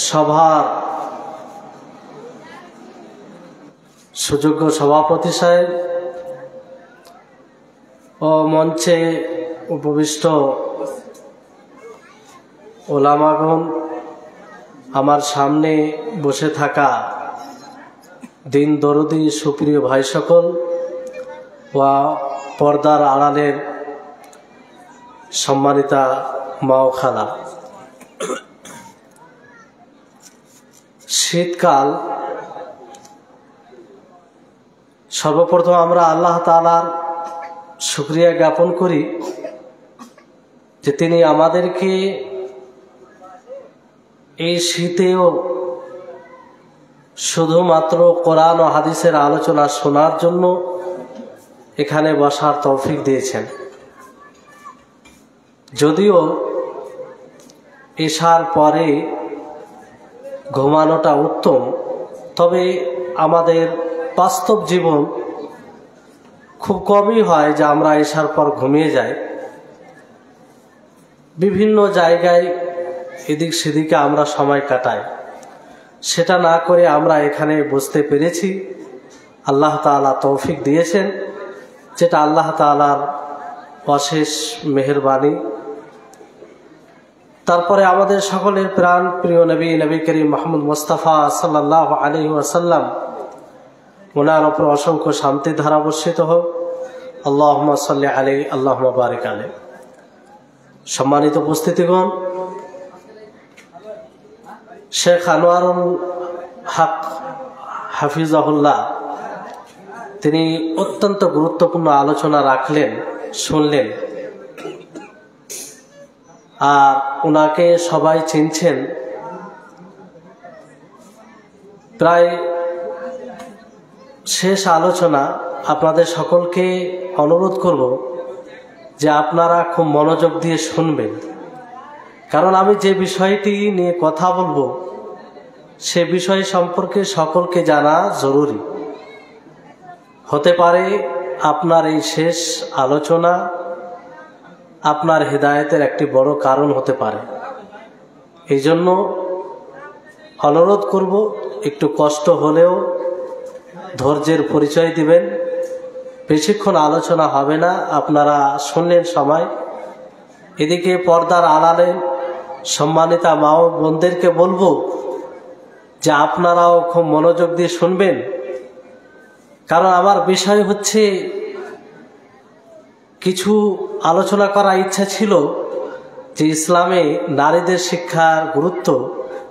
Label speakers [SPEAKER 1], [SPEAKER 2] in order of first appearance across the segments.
[SPEAKER 1] সভার সুযোগ্য সভাপতি সাহেব ও মঞ্চে উপবিষ্ট ওলামাগণ, আমার সামনে বসে থাকা দিন দরদি সুপ্রিয় ভাই সকল ও পর্দার আড়ালের সম্মানিতা মা ও খালা, শীতকাল। সর্বপ্রথম আমরা আল্লাহ তাআলার শুকরিয়া জ্ঞাপন করি যে তিনি আমাদেরকে এই শীতেও শুধুমাত্র কোরআন ও হাদিসের আলোচনা শোনার জন্য এখানে বসার তৌফিক দিয়েছেন। যদিও এশার পরে ঘুমানোটা উত্তম, তবে আমাদের বাস্তব জীবন খুব কমই হয় যে আমরা এশার পর ঘুমিয়ে যাই। বিভিন্ন জায়গায় এদিক সেদিকে আমরা সময় কাটাই। সেটা না করে আমরা এখানে বসতে পেরেছি, আল্লাহ তাআলা তৌফিক দিয়েছেন, যেটা আল্লাহ তাআলার অশেষ মেহেরবানি। তারপরে আমাদের সকলের প্রাণ প্রিয় নবী করিম মুহাম্মদ মুস্তাফা সাল্লাল্লাহু আলাইহি ওয়াসাল্লাম, ওনার উপর অসংখ্য শান্তির ধারা বর্ষিত হোক। আল্লাহুম্মা সাল্লি আলাইহি, আল্লাহুম্মা বারিক আলাইহি। সম্মানিত উপস্থিতিগণ, শেখ আনোয়ারুল হক হাফিজাহুল্লাহ তিনি অত্যন্ত গুরুত্বপূর্ণ আলোচনা রাখলেন, শুনলেন। আর ওনাকে সবাই চিনছেন। প্রায় শেষ আলোচনা। আপনাদের সকলকে অনুরোধ করব যে আপনারা খুব মনোযোগ দিয়ে শুনবেন, কারণ আমি যে বিষয়টি নিয়ে কথা বলবো সে বিষয় সম্পর্কে সকলকে জানা জরুরি। হতে পারে আপনার এই শেষ আলোচনা আপনার হেদায়েতের একটি বড় কারণ হতে পারে। এই জন্য অনুরোধ করব, একটু কষ্ট হলেও ধৈর্যের পরিচয় দিবেন। বেশিক্ষণ আলোচনা হবে না, আপনারা শুনলেন সময়। এদিকে পর্দার আড়ালে সম্মানিতা মা ও বোনদেরকে বলবো যে আপনারাও খুব মনোযোগ দিয়ে শুনবেন, কারণ আমার বিষয় হচ্ছে কিছু আলোচনা করার ইচ্ছা ছিল যে ইসলামে নারীদের শিক্ষার গুরুত্ব।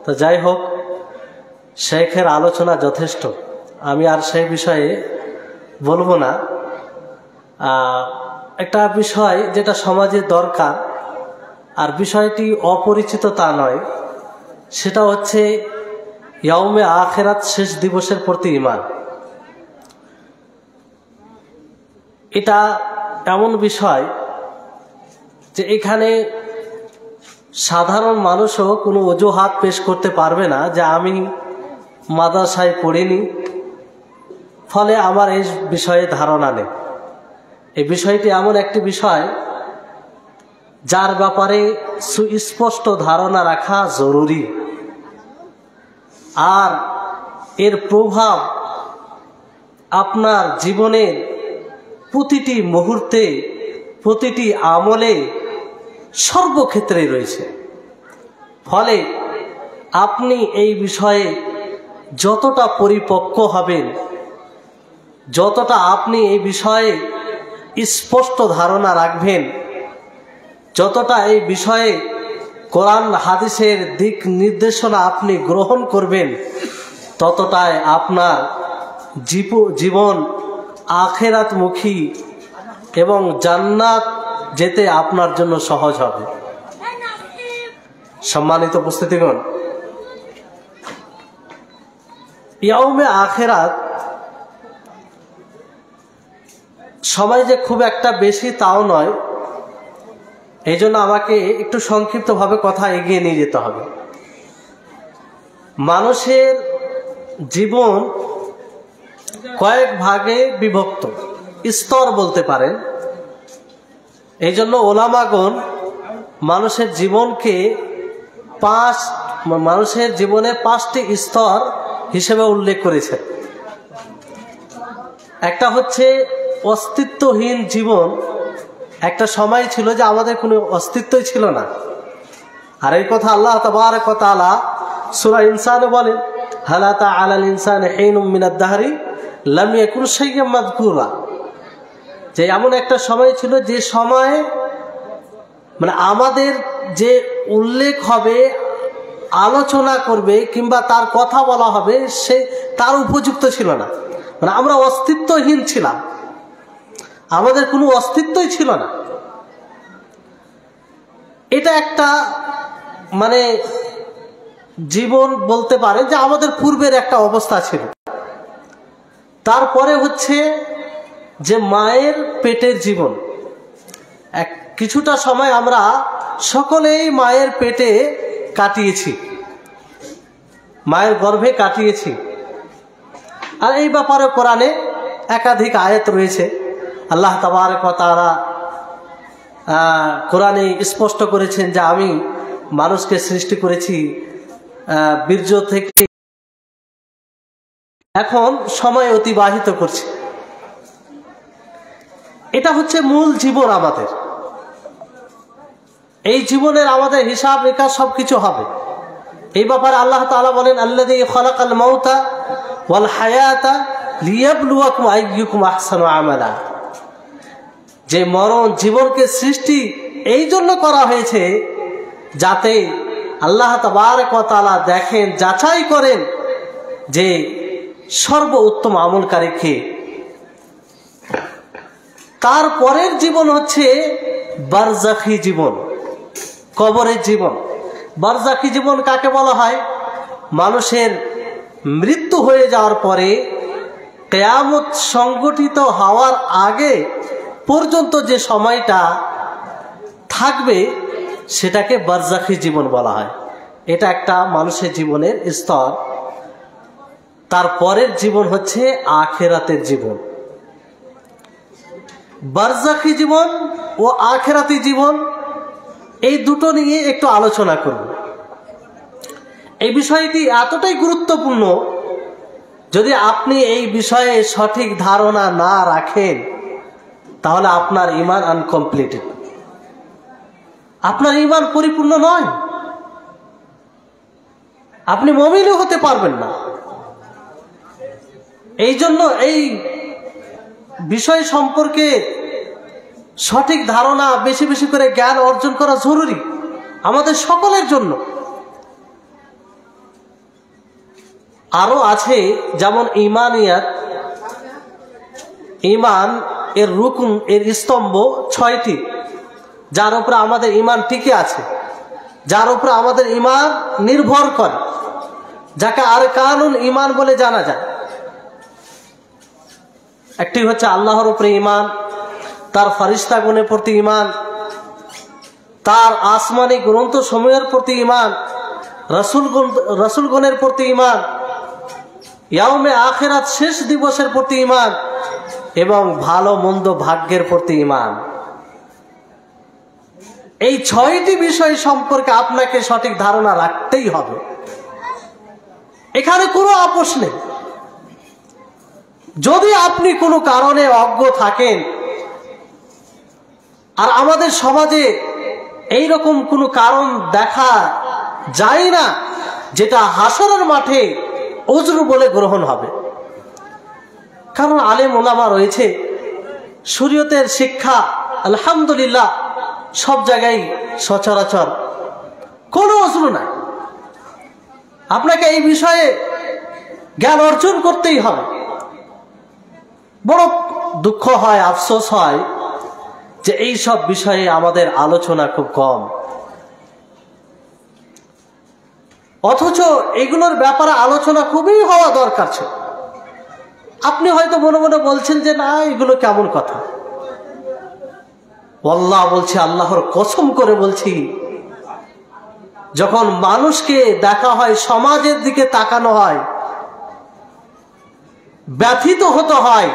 [SPEAKER 1] তো যাই হোক, শেখের আলোচনা যথেষ্ট, আমি আর সেই বিষয়ে বলবো না। একটা বিষয় যেটা সমাজে দরকার, আর বিষয়টি অপরিচিত তা নয়, সেটা হচ্ছে ইয়াউমে আখিরাত, শেষ দিবসের প্রতি ঈমান। এটা এমন বিষয় যে এখানে সাধারণ মানুষও কোনো অজুহাত পেশ করতে পারবে না যে আমি মাদ্রাসায় পড়িনি, ফলে আমার এই বিষয়ে ধারণা নেই। এই বিষয়টি এমন একটি বিষয় যার ব্যাপারে সুস্পষ্ট ধারণা রাখা জরুরি, আর এর প্রভাব আপনার জীবনের প্রতিটি মুহূর্তে, প্রতিটি আমলে, সর্বক্ষেত্রে রয়েছে। ফলে আপনি এই বিষয়ে যতটা পরিপক্ক হবেন, যতটা আপনি এই বিষয়ে স্পষ্ট ধারণা রাখবেন, যতটা এই বিষয়ে কোরআন হাদিসের দিক নির্দেশনা আপনি গ্রহণ করবেন, ততটাই আপনার জীবন আখিরাতমুখী এবং জান্নাত যেতে আপনার জন্য সহজ হবে। সম্মানিত উপস্থিতিগণ, ইয়াউমে আখিরাত সময় যে খুব একটা বেশি তাও নয়, এই জন্য আমাকে একটু সংক্ষিপ্তভাবে কথা এগিয়ে নিয়ে যেতে হবে। মানুষের জীবন কয়েক ভাগে বিভক্ত, স্তর বলতে পারেন। এই জন্য ওলামাগণ মানুষের জীবনকে মানুষের জীবনে 5টি স্তর হিসেবে উল্লেখ করেছেন। একটা হচ্ছে অস্তিত্বহীন জীবন। একটা সময় ছিল যে আমাদের কোনো অস্তিত্বই ছিল না। আর এই কথা আল্লাহ তাবারক ওয়া তাআলা সূরা ইনসানে বলেন, হাল আতা আলাল ইনসানি হিনুম মিনাদ দাহরি লাম ইয়াকুন শাইয়্যাম মাযকুরা, যে এমন একটা সময় ছিল যে সময়ে মানে আমাদের যে উল্লেখ হবে, আলোচনা করবে কিংবা তার কথা বলা হবে, সে তার উপযুক্ত ছিল না। মানে আমরা অস্তিত্বহীন ছিলাম, আমাদের কোনো অস্তিত্বই ছিল না। এটা একটা মানে জীবন বলতে পারে যে আমাদের পূর্বের একটা অবস্থা ছিল। তারপরে হচ্ছে যে মায়ের পেটের জীবন। কিছুটা সময় আমরা সকলেই মায়ের পেটে কাটিয়েছি, মায়ের গর্ভে কাটিয়েছি। আর এই ব্যাপারে কোরআনে একাধিক আয়াত রয়েছে। আল্লাহ তাবারক ওয়া তাআলা কোরআনে স্পষ্ট করেছেন যে আমি মানুষকে সৃষ্টি করেছি বীর্য থেকে, এখন সময় অতিবাহিত করছে। এটা হচ্ছে মূল জীবন আমাদের। এই জীবনের আমাদের হিসাব নিকাশ সবকিছু হবে। এই ব্যাপারে আল্লাহ তাআলা বলেন, আল্লাযী খালাকাল মাউতা ওয়াল হায়াতা লিয়াবলুয়াকুম আইয়ুকুম আহসানু আমালা, যে মরণ জীবনকে সৃষ্টি এই জন্য করা হয়েছে যাতে আল্লাহ তাবারক ওয়া তাআলা দেখেন, যাচাই করেন যে সর্ব উত্তম আমলকারী কে। তারপরের জীবন হচ্ছে বারজাখী জীবন, কবরের জীবন। বারজাখী জীবন কাকে বলা হয়? মানুষের মৃত্যু হয়ে যাওয়ার পরে কিয়ামত সংগঠিত হওয়ার আগে পর্যন্ত যে সময়টা থাকবে সেটাকে বারজাখী জীবন বলা হয়। এটা একটা মানুষের জীবনের স্তর। তারপরের জীবন হচ্ছে আখিরাতের জীবন। বারজাখী জীবন ও আখিরাতি জীবন, এই দুটো নিয়ে একটু আলোচনা করব। এই বিষয়টি এতটাই গুরুত্বপূর্ণ, যদি আপনি এই বিষয়ে সঠিক ধারণা না রাখেন তাহলে আপনার ঈমান আনকমপ্লিটেড, আপনার ঈমান পরিপূর্ণ নয়, আপনি মুমিনও হতে পারবেন না। এই জন্য এই বিষয় সম্পর্কে সঠিক ধারণা, বেশি বেশি করে জ্ঞান অর্জন করা জরুরি আমাদের সকলের জন্য। আরো আছে যেমন ঈমানিয়াত, ঈমান এর রুকুন, এর স্তম্ভ 6টি, যার উপরে আমাদের ঈমান টিকে আছে, যার উপরে আমাদের ঈমান নির্ভর করে, যাকে আরকানুল ঈমান বলে জানা যায়। একটি হচ্ছে আল্লাহর উপরে ঈমান, তার ফেরেশতাগণের প্রতি ঈমান, তার আসমানি গ্রন্থ সমূহের প্রতি ঈমান, রাসূলগণের প্রতি ঈমান, ইয়াউমে আখিরাত শেষ দিবসের প্রতি ঈমান এবং ভালো মন্দ ভাগ্যের প্রতি ঈমান। এই 6টি বিষয় সম্পর্কে আপনাকে সঠিক ধারণা রাখতেই হবে। এখানে কোনো আপোষ নেই। যদি আপনি কোনো কারণে অজ্ঞ থাকেন, আর আমাদের সমাজে এই রকম কোনো কারণ দেখা যায় না যেটা হাসরের মাঠে উযর বলে গ্রহণ হবে, কারণ আলেম ওলামা রয়েছে, শরীয়তের শিক্ষা আলহামদুলিল্লাহ সব জায়গায় সচরাচর, কোনো উযর নাই। আপনাকে এই বিষয়ে জ্ঞান অর্জন করতেই হবে। বড় দুঃখ হয়, আফসোস হয় যে এই সব বিষয়ে আমাদের আলোচনা খুব কম, অথচ এগুলোর ব্যাপারে আলোচনা খুবই হওয়া দরকার ছিল। আপনি হয়তো মনে মনে বলছেন যে না, এগুলো কেমন কথা। আল্লাহ বলছি, আল্লাহর কসম করে বলছি, যখন মানুষকে দেখা হয়, সমাজের দিকে তাকানো হয়, ব্যথিত হতে হয়,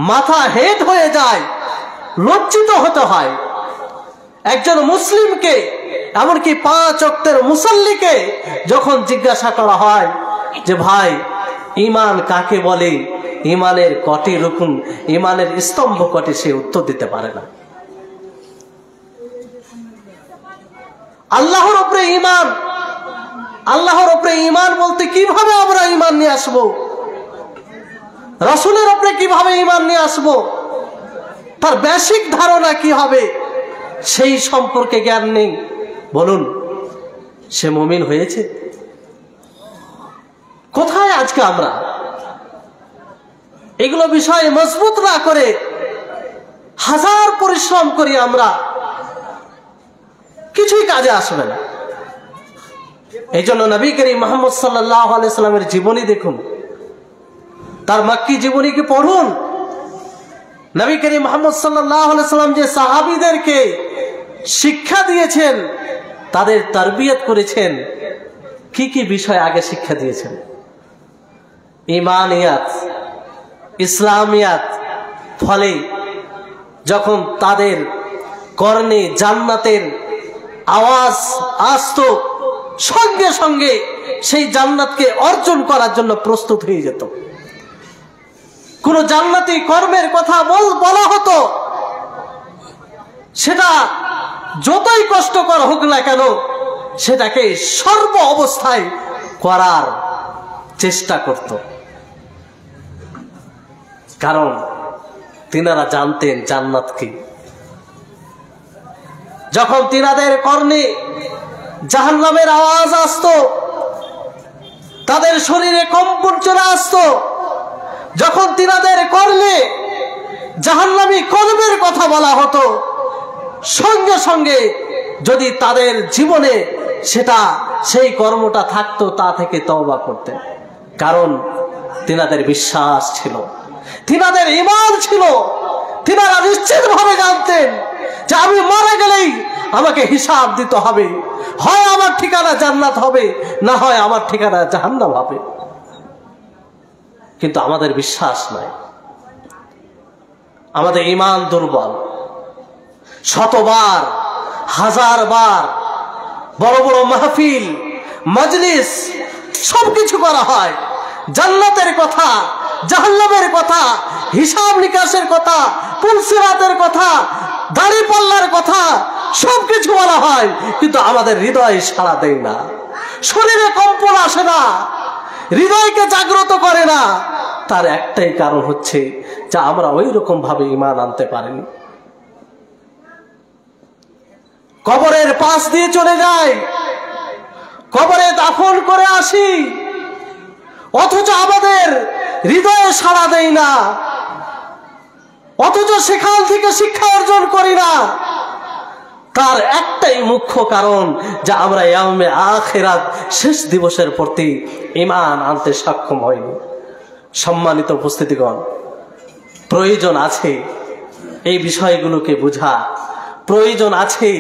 [SPEAKER 1] মাথা হেট হয়ে যায়, লজ্জিত হতে হয়। একজন মুসলিমকে এমনকি 5 ওয়াক্তের মুসল্লিকে যখন জিজ্ঞাসা করা হয় যে ভাই ঈমান কাকে বলে, ঈমানের কটি রুকুন, ঈমানের স্তম্ভ কটি, সে উত্তর দিতে পারে না। আল্লাহর উপরে ঈমান, আল্লাহর উপরে ঈমান বলতে কিভাবে আমরা ঈমান নিয়ে আসবো, রাসূলের উপরে কিভাবে ঈমান নিয়ে আসবো, তার বেসিক ধারণা কি হবে, সেই সম্পর্কে জ্ঞান নেই। বলুন, সে মুমিন হয়েছে? কোথায় আজকে আমরা এগুলো বিষয়ে মজবুত না করে হাজার পরিশ্রম করি, আমরা কিছুই কাজে আসবে না। এই জন্য নবী করিম মুহাম্মদ সাল্লাল্লাহু আলাইহি সাল্লামের জীবনী দেখুন, তার মক্কি জীবনীকে পড়ুন। নবী করিম মুহাম্মদ সাল্লাল্লাহু আলাইহি সাল্লাম যে সাহাবীদেরকে শিক্ষা দিয়েছেন, তাদের তারবিয়ত করেছেন, কি কি বিষয় আগে শিক্ষা দিয়েছেন? ঈমানিয়াত, ইসলামিয়াত। ফলে যখন তাদের কর্ণে জান্নাতের আওয়াজ আসতো, সঙ্গে সঙ্গে সেই জান্নাতকে অর্জন করার জন্য প্রস্তুত হয়ে যেত। কোন জান্নাতি কর্মের কথা বলা হতো, সেটা যতই কষ্টকর হোক না কেন সেটাকে সর্ব অবস্থায় করার চেষ্টা করত। কারণ তিনারা জানতেন জান্নাত কি। যখন তিনাদের কর্ণে জাহান্নামের আওয়াজ আসতো, তাদের শরীরে কম্পন চলে আসতো। যখন তিনাদের কর্ণে জাহান্নামী কর্মের কথা বলা হতো, সঙ্গে সঙ্গে যদি তাদের জীবনে সেই কর্মটা থাকতো, তা থেকে তওবা করতেন। কারণ তিনাদের বিশ্বাস ছিল, তিনাদের ঈমান ছিল। তিনারা নিশ্চিত ভাবে জানতেন যে আমি মারা গেলেই আমাকে হিসাব দিতে হবে, হয় আমার ঠিকানা জান্নাত হবে, না হয় আমার ঠিকানা জাহান্নাম হবে। কিন্তু আমাদের বিশ্বাস নাই, আমাদের ঈমান দুর্বল। শতবার, হাজারবার বড় বড় মাহফিল, মজলিস সবকিছু করা হয়, জান্নাতের কথা, জাহান্নামের কথা, হিসাব নিকাশের কথা, পুলসিরাতের কথা, দাড়িপাল্লার কথা সবকিছু বলা হয়, কিন্তু আমাদের হৃদয় সাড়া দেয় না, শরীরে কম্পন আসে না, হৃদয়কে জাগ্রত করে না। তার একটাই কারণ হচ্ছে যে আমরা ওই রকম ভাবে ঈমান আনতে পারিনি। কবরের পাশ দিয়ে চলে যাই, কবরে দাফন করে আসি, অথচ আমাদের হৃদয়ে সাড়া দেই না, অথচ সেখান থেকে শিক্ষা অর্জন করি না। তার একটাই মুখ্য কারণ যে আমরা ইয়াউমে আখিরাত, শেষ দিবসের প্রতি ঈমান আনতে সক্ষম হইনি। সম্মানিত উপস্থিতিগণ, প্রয়োজন আছে এই বিষয়গুলোকে বোঝা, প্রয়োজন আছে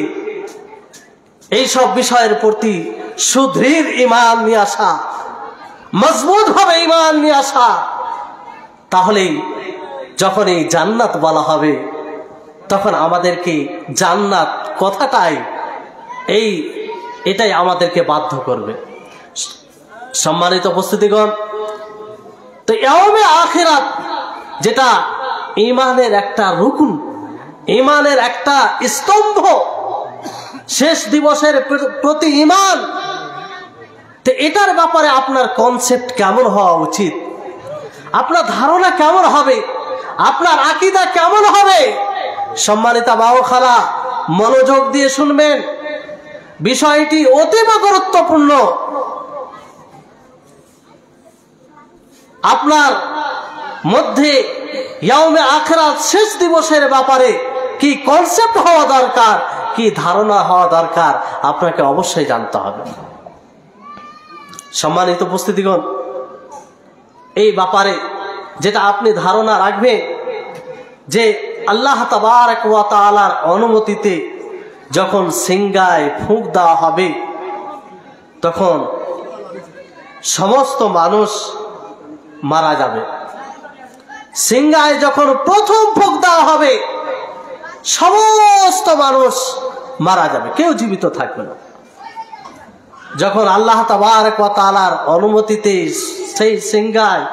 [SPEAKER 1] এই সব বিষয়ের প্রতি সুদৃঢ় ঈমান নিয়ে আসা, মজবুত ভাবে ঈমান নিয়ে আসা। তাহলেই যখন এই জান্নাত বলা হবে, তখন আমাদেরকে জান্নাত কথাটাই এটাই আমাদেরকে বাধ্য করবে। সম্মানিত উপস্থিতিগণ, তো ইয়াউমে আখিরাত যেটা ঈমানের একটা রুকুন, ঈমানের একটা স্তম্ভ, শেষ দিবসের প্রতি ঈমান, তো এটার ব্যাপারে আপনার কনসেপ্ট কেমন হওয়া উচিত, আপনার ধারণা কেমন হবে, আপনার আকীদা কেমন হবে? সম্মানিত মা ও খালা, মনোযোগ দিয়ে শুনবেন, বিষয়টি অতীব গুরুত্বপূর্ণ। আপনার মধ্যে ইয়াউমে আখিরাত, শেষ দিবসের ব্যাপারে কি কনসেপ্ট হওয়া দরকার, কি ধারণা হওয়া দরকার, আপনাকে অবশ্যই জানতে হবে। সম্মানিত উপস্থিতিগণ, এই ব্যাপারে যেটা আপনি ধারণা রাখবেন যে আল্লাহ তাবারক ওয়া তাআলার অনুমতিতে যখন সিংগায় ফুঁক দেওয়া হবে, তখন সমস্ত মানুষ মারা যাবে। সিংগায় যখন প্রথম ফুঁক দেওয়া হবে, সমস্ত মানুষ মারা যাবে, কেউ জীবিত থাকবে না। যখন আল্লাহ তাবারক ওয়া তাআলার অনুমতিতে সেই সিংহায়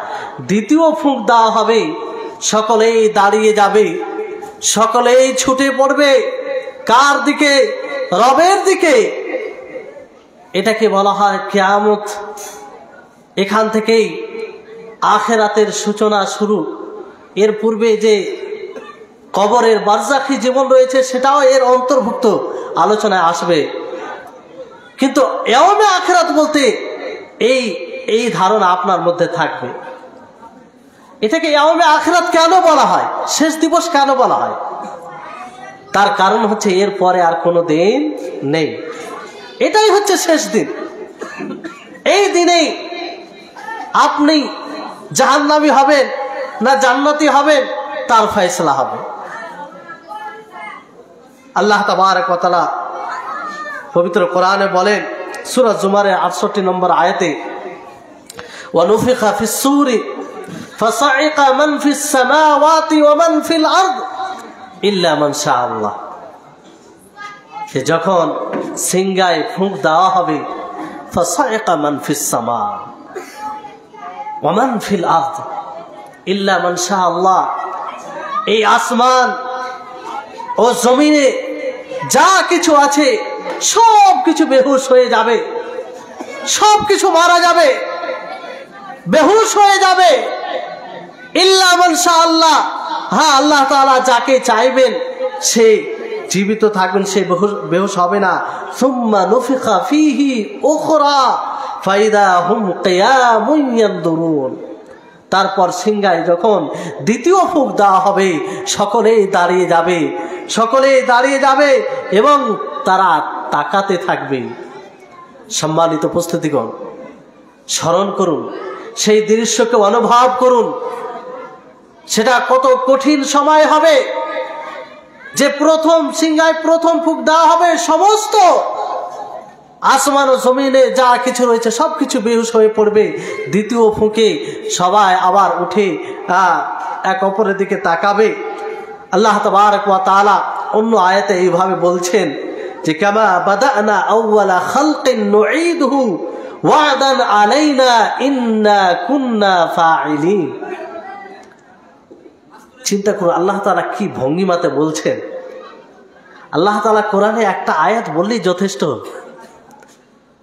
[SPEAKER 1] দ্বিতীয় ফুঁক দেওয়া হবে, সকলেই দাঁড়িয়ে যাবে, সকলেই ছুটে পড়বে কার দিকে? রবের দিকে। এটাকে বলা হয় কিয়ামত। এখান থেকেই আখিরাতের সূচনা শুরু। এর পূর্বে যে কবরের বারজাখী জীবন রয়েছে সেটাও এর অন্তর্ভুক্ত আলোচনায় আসবে। কিন্তু ইয়াউমে আখিরাত বলতে এই ধারণা আপনার মধ্যে থাকবে। এটাকে ইয়াউমে আখিরাত কেন বলা হয়, শেষ দিবস কেন বলা হয়? তার কারণ হচ্ছে এর পরে আর কোনো দিন নেই, এটাই হচ্ছে শেষ দিন। এই দিনেই আপনি জাহান্নামী হবেন না জান্নাতি হবেন তার ফয়সালা হবে। আল্লাহ তাবারক ওয়া তাআলা পবিত্র কোরআনে বলেন সূরা জুমারের 68 নম্বর আয়াতে, ওয়া নুফিখা ফিস সূরি ফাসাইকা মান ফিস সামাওয়াতি ওয়া মান ফিল আরদ ইল্লা মান শাআল্লাহ। যখন সিংহায় ফুঁক দেওয়া হবে, ফাসাইকা মান ফিস সামা ওয়া মান ফিল আরদ ইল্লা মান শাআল্লাহ। এই আসমান ও জমিনে যা কিছু আছে সব কিছু বেহুশ হয়ে যাবে, সব কিছু মারা যাবে, বেহুশ হয়ে যাবে। ইল্লা মান শাআল্লাহ, হ্যাঁ আল্লাহ তাআলা যাকে চাইবেন সে জীবিত থাকবেন, সে বেহুশ হবে না। সুম্মা নুফিখা ফীহি উখরা ফাইদা হুম কিয়ামুন ইয়ানদুরুন। তারপর সিংহায় যখন দ্বিতীয় ফুঁক দেওয়া হবে, সকলেই দাঁড়িয়ে যাবে, সকলেই দাঁড়িয়ে যাবে এবং তারা তাকাতে থাকবে। সম্মানিত উপস্থিতিগণ, স্মরণ করুন, সেই দৃশ্যকে অনুভব করুন। সেটা কত কঠিন সময় হবে যে প্রথম সিংহায় প্রথম ফুঁক দেওয়া হবে, সমস্ত আসমান ও জমিনে যা কিছু রয়েছে সবকিছু বেহুশ হয়ে পড়বে। দ্বিতীয় ফুঁকে সবাই আবার উঠে এক অপরের দিকে তাকাবে। আল্লাহ তাবারক ওয়া তাআলা অন্য আয়াতে এইভাবে বলছেন যে কামা বাদানা আউওয়ালা খালকিন নুঈদুহু ওয়াদান আলাইনা ইন্না কুন্না ফাইলিন। চিন্তা করুন আল্লাহ তাআলা কি ভঙ্গিমাতে বলছেন। আল্লাহ তাআলা কোরআনে একটা আয়াত বললেই যথেষ্ট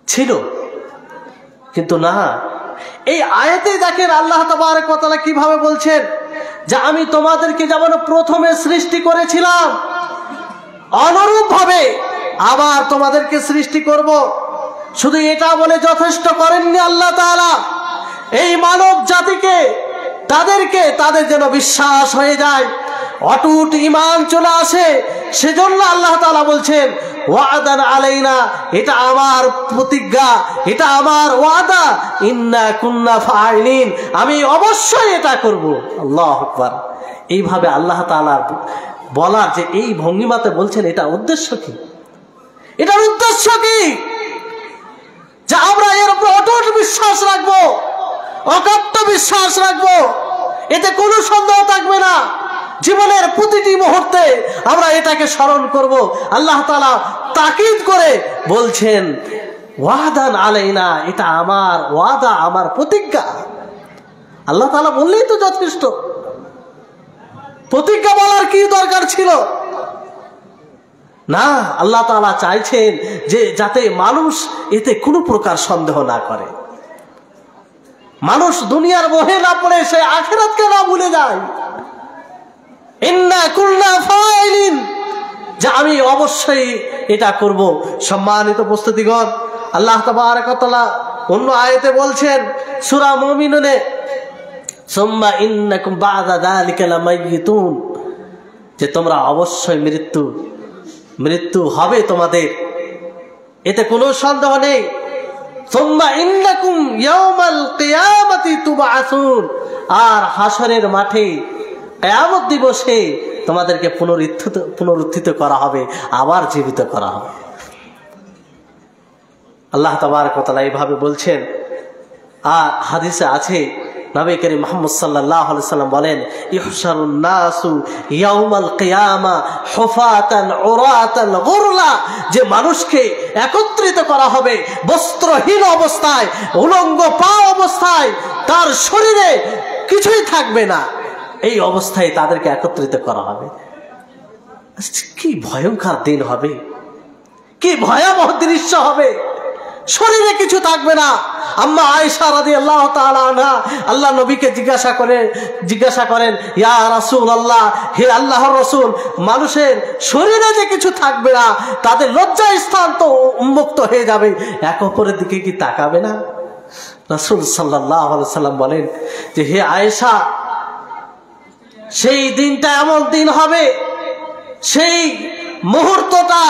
[SPEAKER 1] ছিল, কিন্তু না, এই আয়াতে দেখেন আল্লাহ তাবারক ওয়া তাআলা কিভাবে বলছেন যে আমি তোমাদেরকে যেমন প্রথমে সৃষ্টি করেছিলাম অনুরূপ ভাবে আবার তোমাদেরকে সৃষ্টি করব। শুধু এটা বলে যথেষ্ট করেননি আল্লাহ তাআলা, এই মানব জাতিকে তাদের যেন বিশ্বাস হয়ে যায়, অটুট ঈমান চলে আসে, সেজন্য আল্লাহ তাআলা বলছেন ওয়াদান আলাইনা, এটা আমার প্রতিজ্ঞা, এটা আমার ওয়াদা, ইন্না কুন্না ফাইলিন, আমি অবশ্যই এটা করব। আল্লাহু আকবার। এইভাবে আল্লাহ তাআলা বলার যে এই ভঙ্গিমাতে বলছেন, এটা উদ্দেশ্য কি? এটার উদ্দেশ্য কি? যে আমরা এর উপর অটুট বিশ্বাস রাখবো, অকাট্য বিশ্বাস রাখবো, এতে কোনো সন্দেহ থাকবে না। জীবনের প্রতিটি মুহূর্তে আমরা এটাকে স্মরণ করব। আল্লাহ তাআলা তাকিদ করে বলছেন ওয়াদান আলাইনা, এটা আমার ওয়াদা, আমার প্রতিজ্ঞা। আল্লাহ তাআলা বললেই তো যথেষ্ট, প্রতিজ্ঞা বলার কি দরকার ছিল? না, আল্লাহ তাআলা চাইছেন যে যাতে মানুষ এতে কোনো প্রকার সন্দেহ না করে, মানুষ দুনিয়ার মোহে না পড়ে সে আখিরাতকে না ভুলে যায়। ইন্না কুন্না ফাইলিন, যে আমি অবশ্যই এটা করব। সম্মানিত উপস্থিতিগণ, আল্লাহ তাবারক ওয়া তাআলা অন্য আয়াতে বলছেন সূরা মুমিনুনে, সুম্মা ইন্নাকুম বা'দা যালিকা লামাইয়িতুন, যে তোমরা অবশ্যই মৃত্যু হবে তোমাদের, এতে কোনো সন্দেহ নেই। সুম্মা ইন্নাকুম ইয়াওমাল কিয়ামাতি তুবআসুন, আর হাসরের মাঠে কিয়ামত দিবসে তোমাদেরকে পুনরুত্থিত করা হবে, আবার জীবিত করা হবে। আল্লাহ তাবারক ওয়া তাআলা এইভাবে বলছেন। আর হাদিসে আছে নবী করিম মুহাম্মদ সাল্লাল্লাহু আলাইহি সাল্লাম বলেন, ইহশারুন নাসু ইয়াউমাল কিয়ামা হুফাতান উরাতান গুরলা, যে মানুষকে একত্রিত করা হবে বস্ত্রহীন অবস্থায়, উলঙ্গ পা অবস্থায়, তার শরীরে কিছুই থাকবে না, এই অবস্থায় তাদেরকে একত্রিত করা হবে। কি ভয়ঙ্কর দিন হবে, কি ভয়াবহ দৃশ্য হবে, শরীরে কিছু থাকবে না। আম্মা আয়েশা রাদিয়াল্লাহু তাআলা আনহা আল্লাহ নবীকে জিজ্ঞাসা করেন, ইয়া রাসূলুল্লাহ, হে আল্লাহর রাসূল, মানুষের শরীরে যে কিছু থাকবে না, তাদের লজ্জা স্থান তো উন্মুক্ত হয়ে যাবে, এক অপরের দিকে কি তাকাবে না? রাসূল সাল্লাল্লাহু আলাইহি সাল্লাম বলেন যে, হে আয়েশা, সেই দিনটা এমন দিন হবে, সেই মুহূর্তটা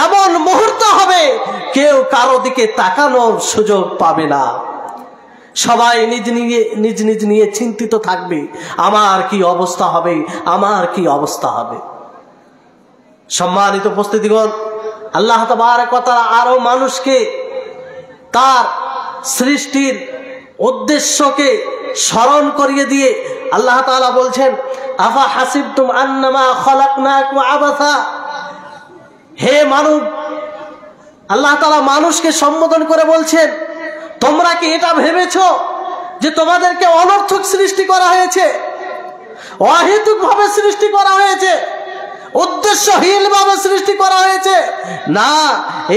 [SPEAKER 1] এমন মুহূর্ত হবে, কেউ কারো দিকে তাকানোর সুযোগ পাবে না। সবাই নিজ নিজ নিয়ে চিন্তিত থাকবে, আমার কি অবস্থা হবে, আমার কি অবস্থা হবে। সম্মানিত উপস্থিতিগণ, আল্লাহ তাবারক ওয়া তাআলা আরো মানুষকে তার সৃষ্টির উদ্দেশ্যকে স্মরণ করিয়ে দিয়ে আল্লাহ তাআলা বলছেন, আফা হাসিবতুম আন্নামা খলাকনাকুম আবাসা, হে মানব, আল্লাহ তাআলা মানুষকে সম্বোধন করে বলছেন, তোমরা কি এটা ভেবেছো যে তোমাদেরকে অনর্থক সৃষ্টি করা হয়েছে, অহেতুক ভাবে সৃষ্টি করা হয়েছে, উদ্দেশ্যহীন ভাবে সৃষ্টি করা হয়েছে? না,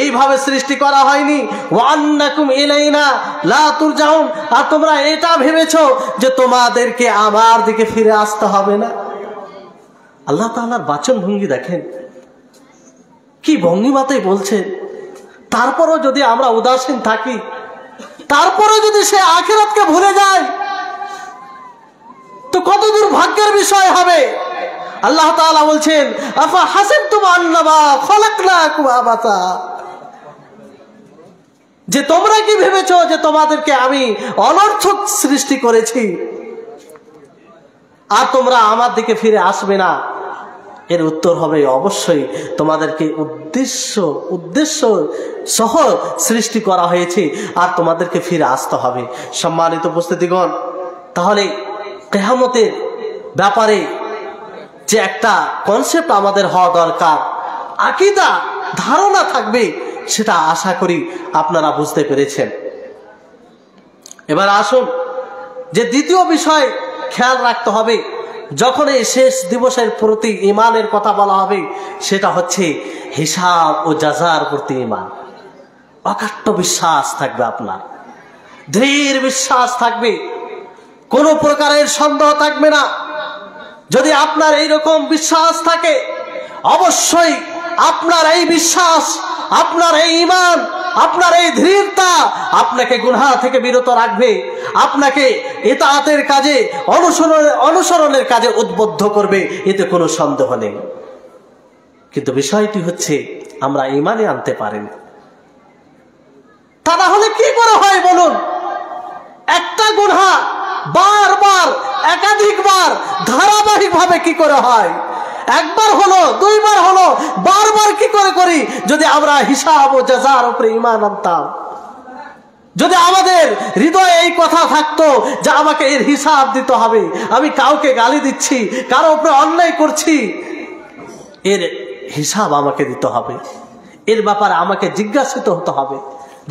[SPEAKER 1] এইভাবে সৃষ্টি করা হয়নি। ওয়া আন্নাকুম ইলাইনা লা তুরজাউন, আর তোমরা এটা ভেবেছো যে তোমাদেরকে আমার দিকে ফিরে আসতে হবে না। আল্লাহ তাআলার বাচন ভঙ্গি দেখেন, কি ভঙ্গিমাতেই বলছেন। তারপরও যদি আমরা উদাসীন থাকি, তারপরও যদি সে আখিরাতকে ভুলে যায়, তো কত দুর্ভাগ্যের বিষয় হবে। আল্লাহ তাআলা বলছেন, আফা হাসিবতুম আন্নামা খলাকনাকুম আবাসা, যে তোমরা কি ভেবেছো যে তোমাদেরকে আমি অনর্থক সৃষ্টি করেছি আর তোমরা আমার দিকে ফিরে আসবে না? এর উত্তর হবে, অবশ্যই তোমাদেরকে উদ্দেশ্য সহ সৃষ্টি করা হয়েছে আর তোমাদেরকে ফিরে আসতে হবে। সম্মানিত উপস্থিতিগণ, তাহলে কিয়ামতের ব্যাপারে যে একটা কনসেপ্ট আমাদের হওয়া দরকার, আকীদা, ধারণা থাকবে, সেটা আশা করি আপনারা বুঝতে পেরেছেন। এবার আসুন, যে দ্বিতীয় বিষয় খেয়াল রাখতে হবে যখন এই শেষ দিবসের প্রতি ঈমানের কথা বলা হবে, সেটা হচ্ছে হিসাব ও জাযার প্রতি ঈমান। অকাট্য বিশ্বাস থাকবে, আপনার দৃঢ় বিশ্বাস থাকবে, কোনো প্রকারের সন্দেহ থাকবে না। যদি আপনার এইরকম বিশ্বাস থাকে, অবশ্যই আপনার এই বিশ্বাস, আপনার এই ঈমান, আপনার এই দৃঢ়তা আপনাকে গুনাহ থেকে বিরত রাখবে, আপনাকে ইতাআতের কাজে, অনুসরণের কাজে উদ্বুদ্ধ করবে, এতে কোনো সন্দেহ নেই। কিন্তু বিষয়টি হচ্ছে আমরা ঈমানে আনতে পারিনি। তা না হলে কি করে হয় বলুন? একটা গুনাহ বারবার, একাধিকবার, ধারাবাহিকভাবে কি করে হয়? একবার হলো, দুইবার হলো, বারবার কি করে করি? যদি আমরা হিসাব ও জাযার উপরে ঈমান আনতাম, যদি আমাদের হৃদয়ে এই কথা থাকতো যে আমাকে এর হিসাব দিতে হবে, আমি কাউকে গালি দিচ্ছি, কারো উপরে অন্যায় করছি, এর হিসাব আমাকে দিতে হবে, এর ব্যাপারে আমাকে জিজ্ঞাসিত হতে হবে,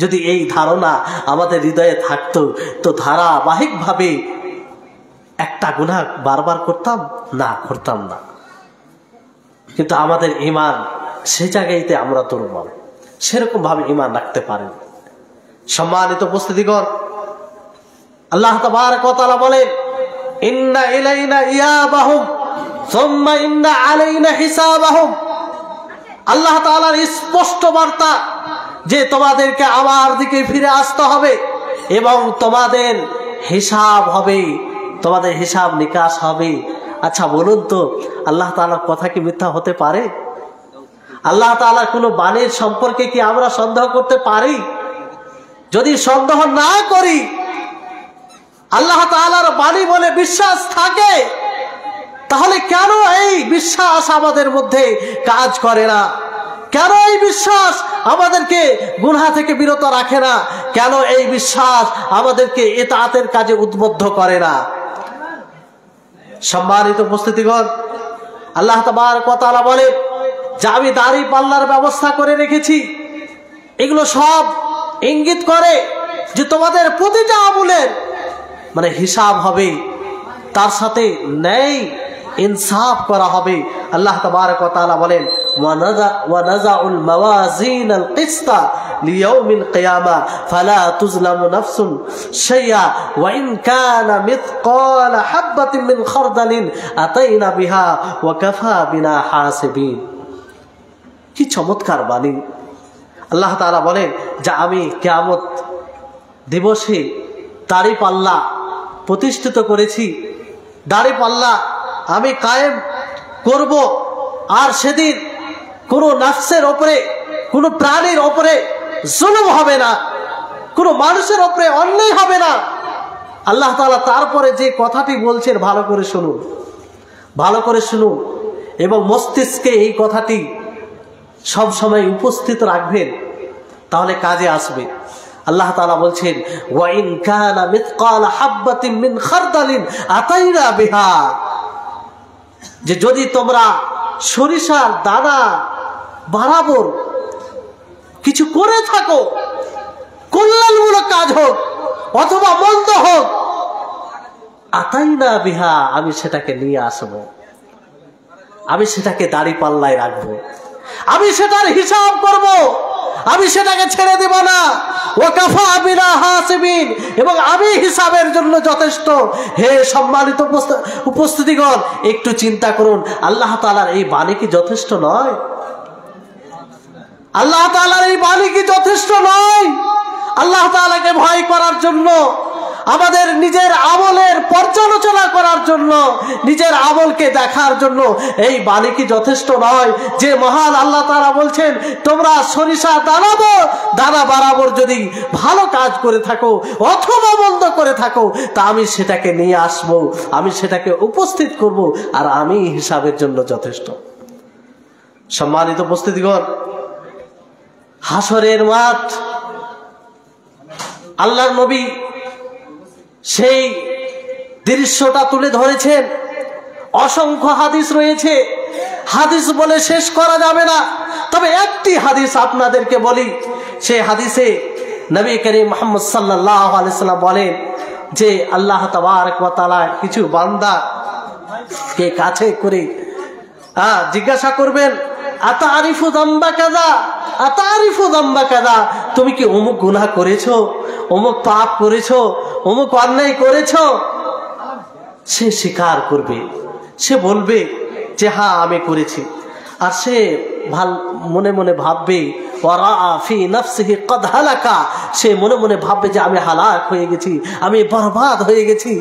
[SPEAKER 1] যদি এই ধারণা আমাদের হৃদয়ে থাকতো, তো ধারাবাহিকভাবে একটা গুনাহ বারবার করতাম না। কিন্তু আমাদের ঈমান সে জায়গাতে আমরা দুর্বল, সেরকম ভাবে ঈমান রাখতে পারেন। সম্মানিত উপস্থিতিগণ, আল্লাহ তাবারক ওয়া তাআলা বলেন, ইন্না ইলাইনা ইয়াবাহুম সুম্মা ইন্না আলাইনা হিসাবাহুম। আল্লাহ তাআলার স্পষ্ট বার্তা যে তোমাদেরকে আমার দিকে ফিরে আসতে হবে এবং তোমাদের হিসাব হবে, তোমাদের হিসাব নিকাশ হবে। আচ্ছা বলুন তো, আল্লাহ তাআলার কথা কি মিথ্যা হতে পারে? আল্লাহ তাআলার কোনো বাণীর সম্পর্কে কি আমরা সন্দেহ করতে পারি? যদি সন্দেহ না করি, আল্লাহ তাআলার বাণী বলে বিশ্বাস থাকে, তাহলে কেন এই বিশ্বাস আমাদের মধ্যে কাজ করে না? কেন এই বিশ্বাস আমাদেরকে গুনাহ থেকে বিরত রাখে না? কেন এই বিশ্বাস আমাদেরকে ইতাআতের কাজে উদ্বুদ্ধ করে না? সম্মানিত উপস্থিতিগণ, আল্লাহ তাবারক ওয়া তাআলা বলে যে আমি দাড়ি পাল্লার ব্যবস্থা করে রেখেছি। এগুলো সব ইঙ্গিত করে যে তোমাদের প্রতিটা আমলের মানে হিসাব হবে, তার সাথে ন্যায় ইনসাফ করা হবে। আল্লাহ তাবারক ওয়া তাআলা বলেন ওয়া নাযাউল মাওয়াজিনাল কিসতা লিয়াউমিল কিয়ামা ফালা তুজলামু নাফসুন শাইআ ওয়া ইন কানা মিথকালা হাববাতিন মিন খারদালিন আতাইনা বিহা ওয়া কাফা বিনা হাসিবিন। কি চমৎকার বাণী! আল্লাহ তাআলা বলেন যে আমি কিয়ামত দিবসে দাড়ি পাল্লা প্রতিষ্ঠিত করেছি, দাড়ি পাল্লা আমি কায়েম করব। আর সেদিন কোনো নফসের ওপরে, কোনো প্রাণীর ওপরে জুলুম হবে না, কোনো মানুষের ওপরে অন্যায় হবে না। আল্লাহ তাআলা তারপরে যে কথাটি বলছেন ভালো করে শুনুন, ভালো করে শুনুন এবং মস্তিষ্কে এই কথাটি সব সময় উপস্থিত রাখবেন, তাহলে কাজে আসবে। আল্লাহ তাআলা বলছেন ওয়া ইন কানা মিথকালা হাববাতিন মিন খারদালিন আতাইনা বিহা, যে যদি তোমরা সরিষার দানা বরাবর কিছু করে থাকো, কল্যাণমূলক কাজ হোক অথবা মন্দ হোক, আতাইনা বিহা, আমি সেটাকে নিয়ে আসবো, আমি সেটাকে দাড়ি পাল্লায় রাখবো, আমি সেটার হিসাব করব, আমি সেটাকে ছেড়ে দেব না। ওয়া কাফা বিনা হাসিবিন, এবং আমি হিসাবের জন্য যথেষ্ট। হে সম্মানিত উপস্থিতিগণ, একটু চিন্তা করুন, আল্লাহ তাআলার এই বাণী কি যথেষ্ট নয়? আল্লাহ তাআলার এই বাণী কি যথেষ্ট নয়? আল্লাহ তাআলাকে ভয় করার জন্য, আমাদের নিজের আমলের পর্যালোচনা করার জন্য, নিজের আমলকে দেখার জন্য এই বাণী কি যথেষ্ট নয়? যে মহান আল্লাহ তাআলা বলছেন তোমরা সরিষা দানা বরাবর যদি ভালো কাজ করে থাকো অথবা মন্দ করে থাকো, তা আমি সেটাকে নিয়ে আসবো, আমি সেটাকে উপস্থিত করব, আর আমি হিসাবের জন্য যথেষ্ট। সম্মানিত উপস্থিতিগণ, হাসরের মাঠ, আল্লাহর নবী সেই দৃশ্যটা তুলে ধরেছেন। অসংখ্য হাদিস রয়েছে, হাদিস বলে শেষ করা যাবে না। তবে একটি হাদিস আপনাদেরকে বলি। সেই হাদিসে নবী করিম মুহাম্মদ সাল্লাল্লাহু আলাইহি সাল্লাম বলেন যে আল্লাহ তাবারক ওয়া তাআলা কিছু বান্দা কে কাছে করে জিজ্ঞাসা করবেন, আতারিফু যামবা কাযা, আতারিফু যামবা কাযা, তুমি কি অমুক গুনাহ করেছো, অমুক পাপ করেছো, অমুক অন্যায় করেছো? সে স্বীকার করবে, সে বলবে যে হ্যাঁ আমি করেছি। আর সে মনে মনে ভাববে ওয়ারা ফি নাফসিহি ক্বাদ হালাকা, সে মনে মনে ভাববে যে আমি হালাক হয়ে গেছি, আমি বরবাদ হয়ে গেছি।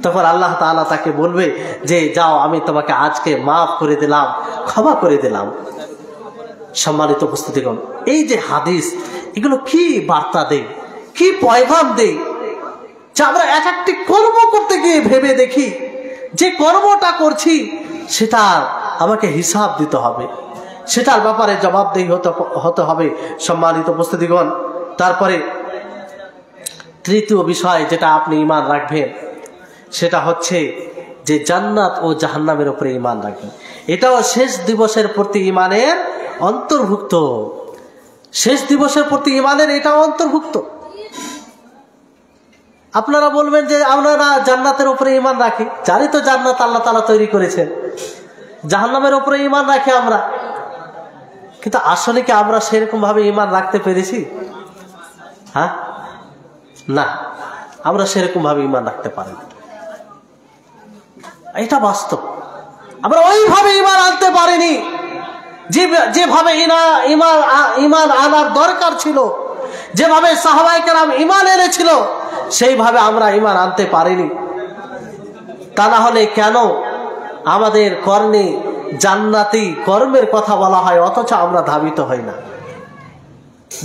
[SPEAKER 1] তখন আল্লাহ তাআলা তাকে বলবে যে যাও, আমি তোমাকে আজকে মাফ করে দিলাম, ক্ষমা করে দিলাম। সম্মানিত উপস্থিতিগণ, এই যে হাদিস, এগুলো কি বার্তা দেয়, কি পয়গাম দেয়? যে আমরা এক একটি কর্ম করতে গিয়ে ভেবে দেখি যে কর্মটা করছি সেটা আমাকে হিসাব দিতে হবে, সেটার ব্যাপারে জবাবদেহি হতে হবে। সম্মানিত উপস্থিতিগণ, তারপরে তৃতীয় বিষয় যেটা আপনি ঈমান রাখবেন সেটা হচ্ছে যে জান্নাত ও জাহান্নামের উপরে ঈমান রাখবেন। এটাও শেষ দিবসের প্রতি ঈমানের অন্তর্ভুক্ত। শেষ দিবসের প্রতি ঈমানের এটাও অন্তর্ভুক্ত। আপনারা বলবেন যে আমরা না জান্নাতের উপরে ঈমান রাখি, জানি তো জান্নাত আল্লাহ তাআলা তৈরি করেছেন, জাহান্নামের উপরে ঈমান রাখি আমরা, কিন্তু আসলে কি আমরা সেরকম ভাবে ঈমান রাখতে পেরেছি? হ্যাঁ, না, আমরা সেরকম ভাবে ঈমান রাখতে পারি না। এটা বাস্তব। আমরা ওইভাবে ঈমান আনতে পারিনি যেভাবে ঈমান আনার দরকার ছিল, যেভাবে সাহাবায়ে কেরাম ঈমান এনেছিল সেইভাবে আমরা ঈমান আনতে পারিনি। তা না হলে কেন আমাদের কর্ণে জান্নাতি কর্মের কথা বলা হয় অথচ আমরা ধাবিত হই না?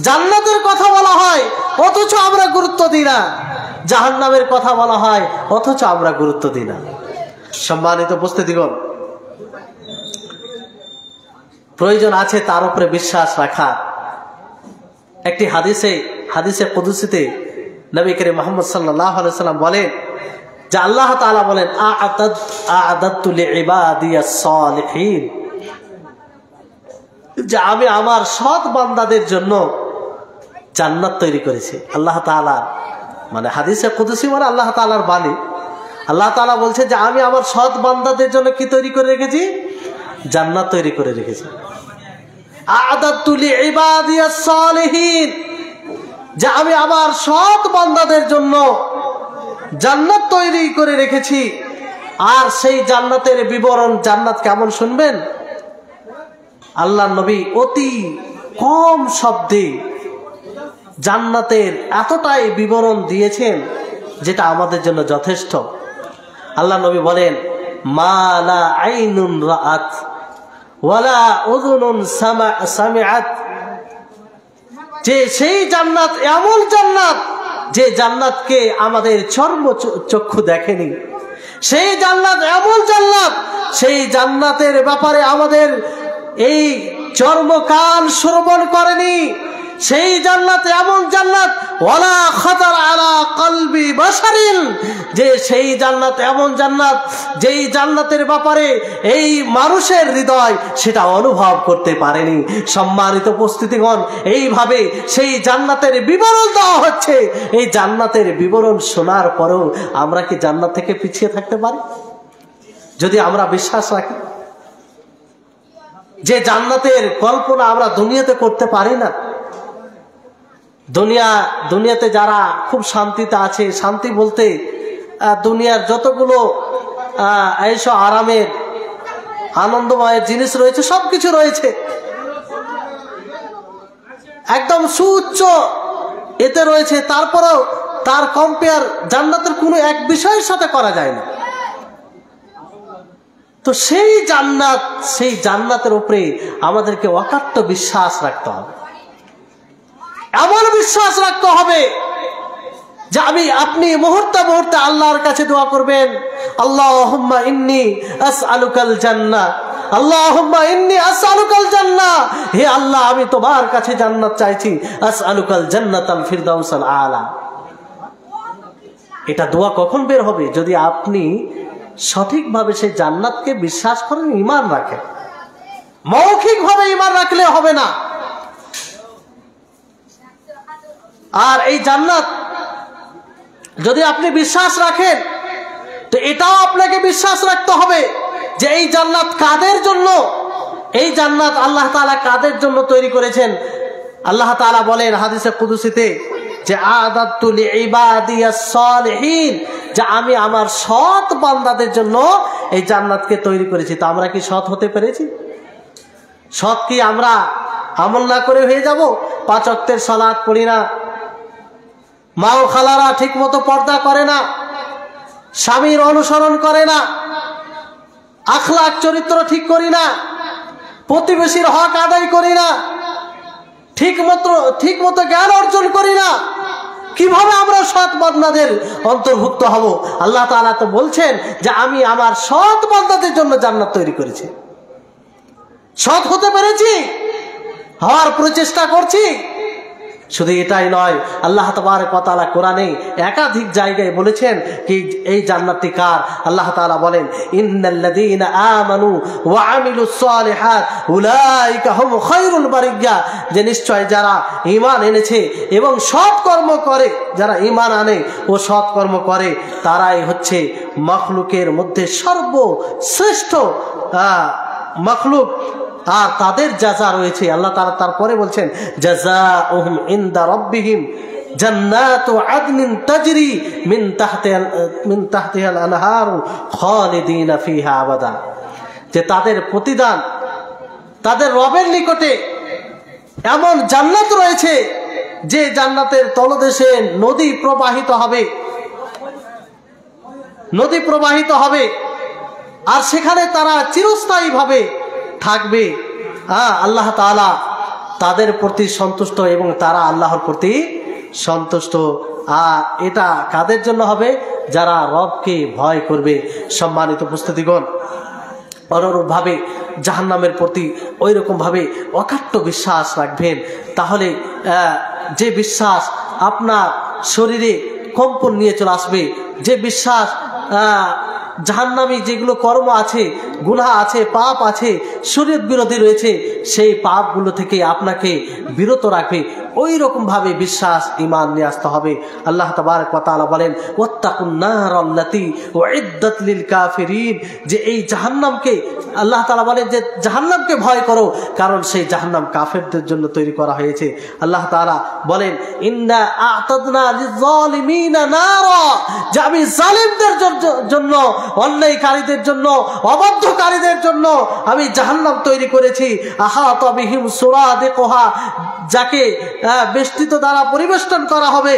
[SPEAKER 1] জান্নাতের কথা বলা হয় অথচ আমরা গুরুত্ব দিই না, জাহান্নামের কথা বলা হয় অথচ আমরা গুরুত্ব দিই না। সম্মানিত উপস্থিতিগণ, প্রয়োজন আছে তার উপরে বিশ্বাস রাখা। একটি হাদিসে হাদিসে কুদসিতে নবী করিম মুহাম্মদ সাল্লাল্লাহু আলাইহি ওয়াসাল্লাম বলেন যে আল্লাহ তাআলা বলেন আ'আদাতু লিইবাদিয়াস সালিহিন, যে আমি আমার সৎ বান্দাদের জন্য জান্নাত তৈরি করেছি। আল্লাহ তাআলা মানে হাদিসে কুদসি মানে আল্লাহ তাআলার বাণী। আল্লাহ তাআলা বলছে যে আমি আমার সৎ বান্দাদের জন্য কি তৈরি করে রেখেছি? জান্নাত তৈরি করে রেখেছি। আ'আদাতু লিইবাদিয়াস সালিহিন, যে আমি আমার সৎ বান্দাদের জন্য জান্নাত তৈরি করে রেখেছি। আর সেই জান্নাতের বিবরণ, জান্নাত কেমন শুনবেন? আল্লাহ নবী অতি কম শব্দে জান্নাতের এতটাই বিবরণ দিয়েছেন যেটা আমাদের জন্য যথেষ্ট। আল্লাহ নবী বলেন মা লা আইনুন রাআত ওয়ালা উযুনুন সামিআত, যে সেই জান্নাত এমন জান্নাত যে জান্নাতকে আমাদের চর্মচক্ষু দেখেনি, সেই জান্নাত এমন জান্নাত সেই জান্নাতের ব্যাপারে আমাদের এই চর্মকান শ্রবণ করেনি, সেই জান্নাত এমন জান্নাত ওয়ালা খাতার আলা কলবি বাশারিন, যে সেই জান্নাত এমন জান্নাত যেই জান্নাতের ব্যাপারে এই মানুষের হৃদয় সেটা অনুভব করতে পারেনি। সম্মানিত উপস্থিতিগণ, এইভাবে সেই জান্নাতের বিবরণ দেওয়া হচ্ছে। এই জান্নাতের বিবরণ শোনার পরেও আমরা কি জান্নাত থেকে পিছিয়ে থাকতে পারি? যদি আমরা বিশ্বাস রাখি যে জান্নাতের কল্পনা আমরা দুনিয়াতে করতে পারি না। দুনিয়াতে যারা খুব শান্তিতে আছে, শান্তি বলতে দুনিয়ার যতগুলো আয়েশ আরামের আনন্দময়ের জিনিস রয়েছে সবকিছু রয়েছে, একদম সুউচ্চ এতে রয়েছে, তারপরেও তার কম্পেয়ার জান্নাতের কোনো এক বিষয়ের সাথে করা যায় না। তো সেই জান্নাতের উপরে আমাদেরকে অকাট্য বিশ্বাস রাখতে হবে। এমন বিশ্বাস রাখতে হবে যে আপনি মুহূর্তে মুহূর্তে আল্লাহর কাছে দোয়া করবেন, আল্লাহুম্মা ইন্নী আসআলুকাল জান্নাহ, আল্লাহুম্মা ইন্নী আসআলুকাল জান্নাহ, হে আল্লাহ আমি তোমার কাছে জান্নাত চাইছি, আসআলুকাল জান্নাতাল ফিরদাউসাল আলা। এটা দোয়া কখন বের হবে? যদি আপনি সঠিকভাবে সেই জান্নাতকে বিশ্বাস করেন, ঈমান রাখেন। মৌখিকভাবে ঈমান রাখলে হবে না। আর এই জান্নাত যদি আপনি বিশ্বাস রাখেন তো এটাও আপনাকে বিশ্বাস রাখতে হবে যে এই জান্নাত কাদের জন্য, এই জান্নাত আল্লাহ তাআলা কাদের জন্য তৈরি করেছেন। আল্লাহ তাআলা বলেন হাদিসে কুদসিতে যে আ'আদাতু লিইবাদিয়াস সালিহিন, যে আমি আমার সৎ বান্দাদের জন্য এই জান্নাতকে তৈরি করেছি। তো আমরা কি সৎ হতে পেরেছি? সৎ কি আমরা আমল না করে হয়ে যাব? 5 ওয়াক্তের সালাত পড়ি না, মা ও খালারা ঠিক মতো পর্দা করে না, স্বামীর অনুসরণ করে না, আখলাক চরিত্র ঠিক করি না, প্রতিবেশীর হক আদায় করি না, ঠিক মতো জ্ঞান অর্জন করি না, কিভাবে আমরা সৎ বান্দাদের অন্তর্ভুক্ত হব? আল্লাহ তাআলা তো বলছেন যে আমি আমার সৎ বান্দাদের জন্য জান্নাত তৈরি করেছি। সৎ হতে পেরেছি, হওয়ার প্রচেষ্টা করছি। শুধু এটাই নয়, আল্লাহ তাবারক ওয়া তাআলা কোরআনে একাধিক জায়গায় বলেছেন কি এই জান্নাতটি কার। আল্লাহ তাআলা বলেন ইন্নাল্লাযীনা আমানু ওয়া আমিলুস সালিহাত উলাইকা হুম খায়রুল বারিয়া, যে নিশ্চয় যারা ঈমান এনেছে এবং সৎ কর্ম করে, যারা ঈমান আনে ও সৎ কর্ম করে তারাই হচ্ছে মাখলুকের মধ্যে সর্বশ্রেষ্ঠ মাখলুক। আর তাদের জাযা রয়েছে, আল্লাহ তাআলা তারপরে বলছেন জাযাউহুম ইনদা রাব্বিহিম জান্নাতু আদনিন তাজরি মিন তাহতিহাল আনহার খালিদিনা ফিহা আবাদা, যে তাদের প্রতিদান তাদের রবের নিকটে এমন জান্নাত রয়েছে যে জান্নাতের তলদেশে নদী প্রবাহিত হবে আর সেখানে তারা চিরস্থায়ীভাবে থাকবে। আল্লাহ তাআলা তাদের প্রতি সন্তুষ্ট এবং তারা আল্লাহর প্রতি সন্তুষ্ট। এটা কাদের জন্য হবে? যারা রবকে ভয় করবে। সম্মানিত উপস্থিতিগণ, অনুরূপভাবে জাহান্নামের প্রতি ওই রকম ভাবে অকাট্য বিশ্বাস রাখবেন, তাহলে যে বিশ্বাস আপনার শরীরে কম্পন নিয়ে চলে আসবে, যে বিশ্বাস জাহান্নামী যেগুলো কর্ম আছে, গুনাহ আছে, পাপ আছে, শরীয়ত বিরোধী রয়েছে, সেই পাপগুলো থেকে আপনাকে বিরত রাখবে, ওই রকম ভাবে বিশ্বাস ঈমান নিয়ে আসতে হবে। আল্লাহ তাবারক ওয়া তাআলা বলেন ওয়াত্তাকুন নারাল্লাতী উইদ্দাত লিল কাফিরিন, যে এই জাহান্নামকে আল্লাহ তাআলা বলেন যে জাহান্নামকে ভয় করো, কারণ সেই জাহান্নাম কাফেরদের জন্য তৈরি করা হয়েছে। আল্লাহ তাআলা বলেন ইন্না আ'তাদনা লিয-যালিমিনা নারা, যে আমি জালিমদের জন্য, অন্যায়কারীদের জন্য, অবাধ্যকারীদের জন্য আমি জাহান্নাম তৈরি করেছি। আহাতা বিহিম সুরাদিকুহা, যাকে বেষ্টিত দ্বারা পরিবেষ্টন করা হবে।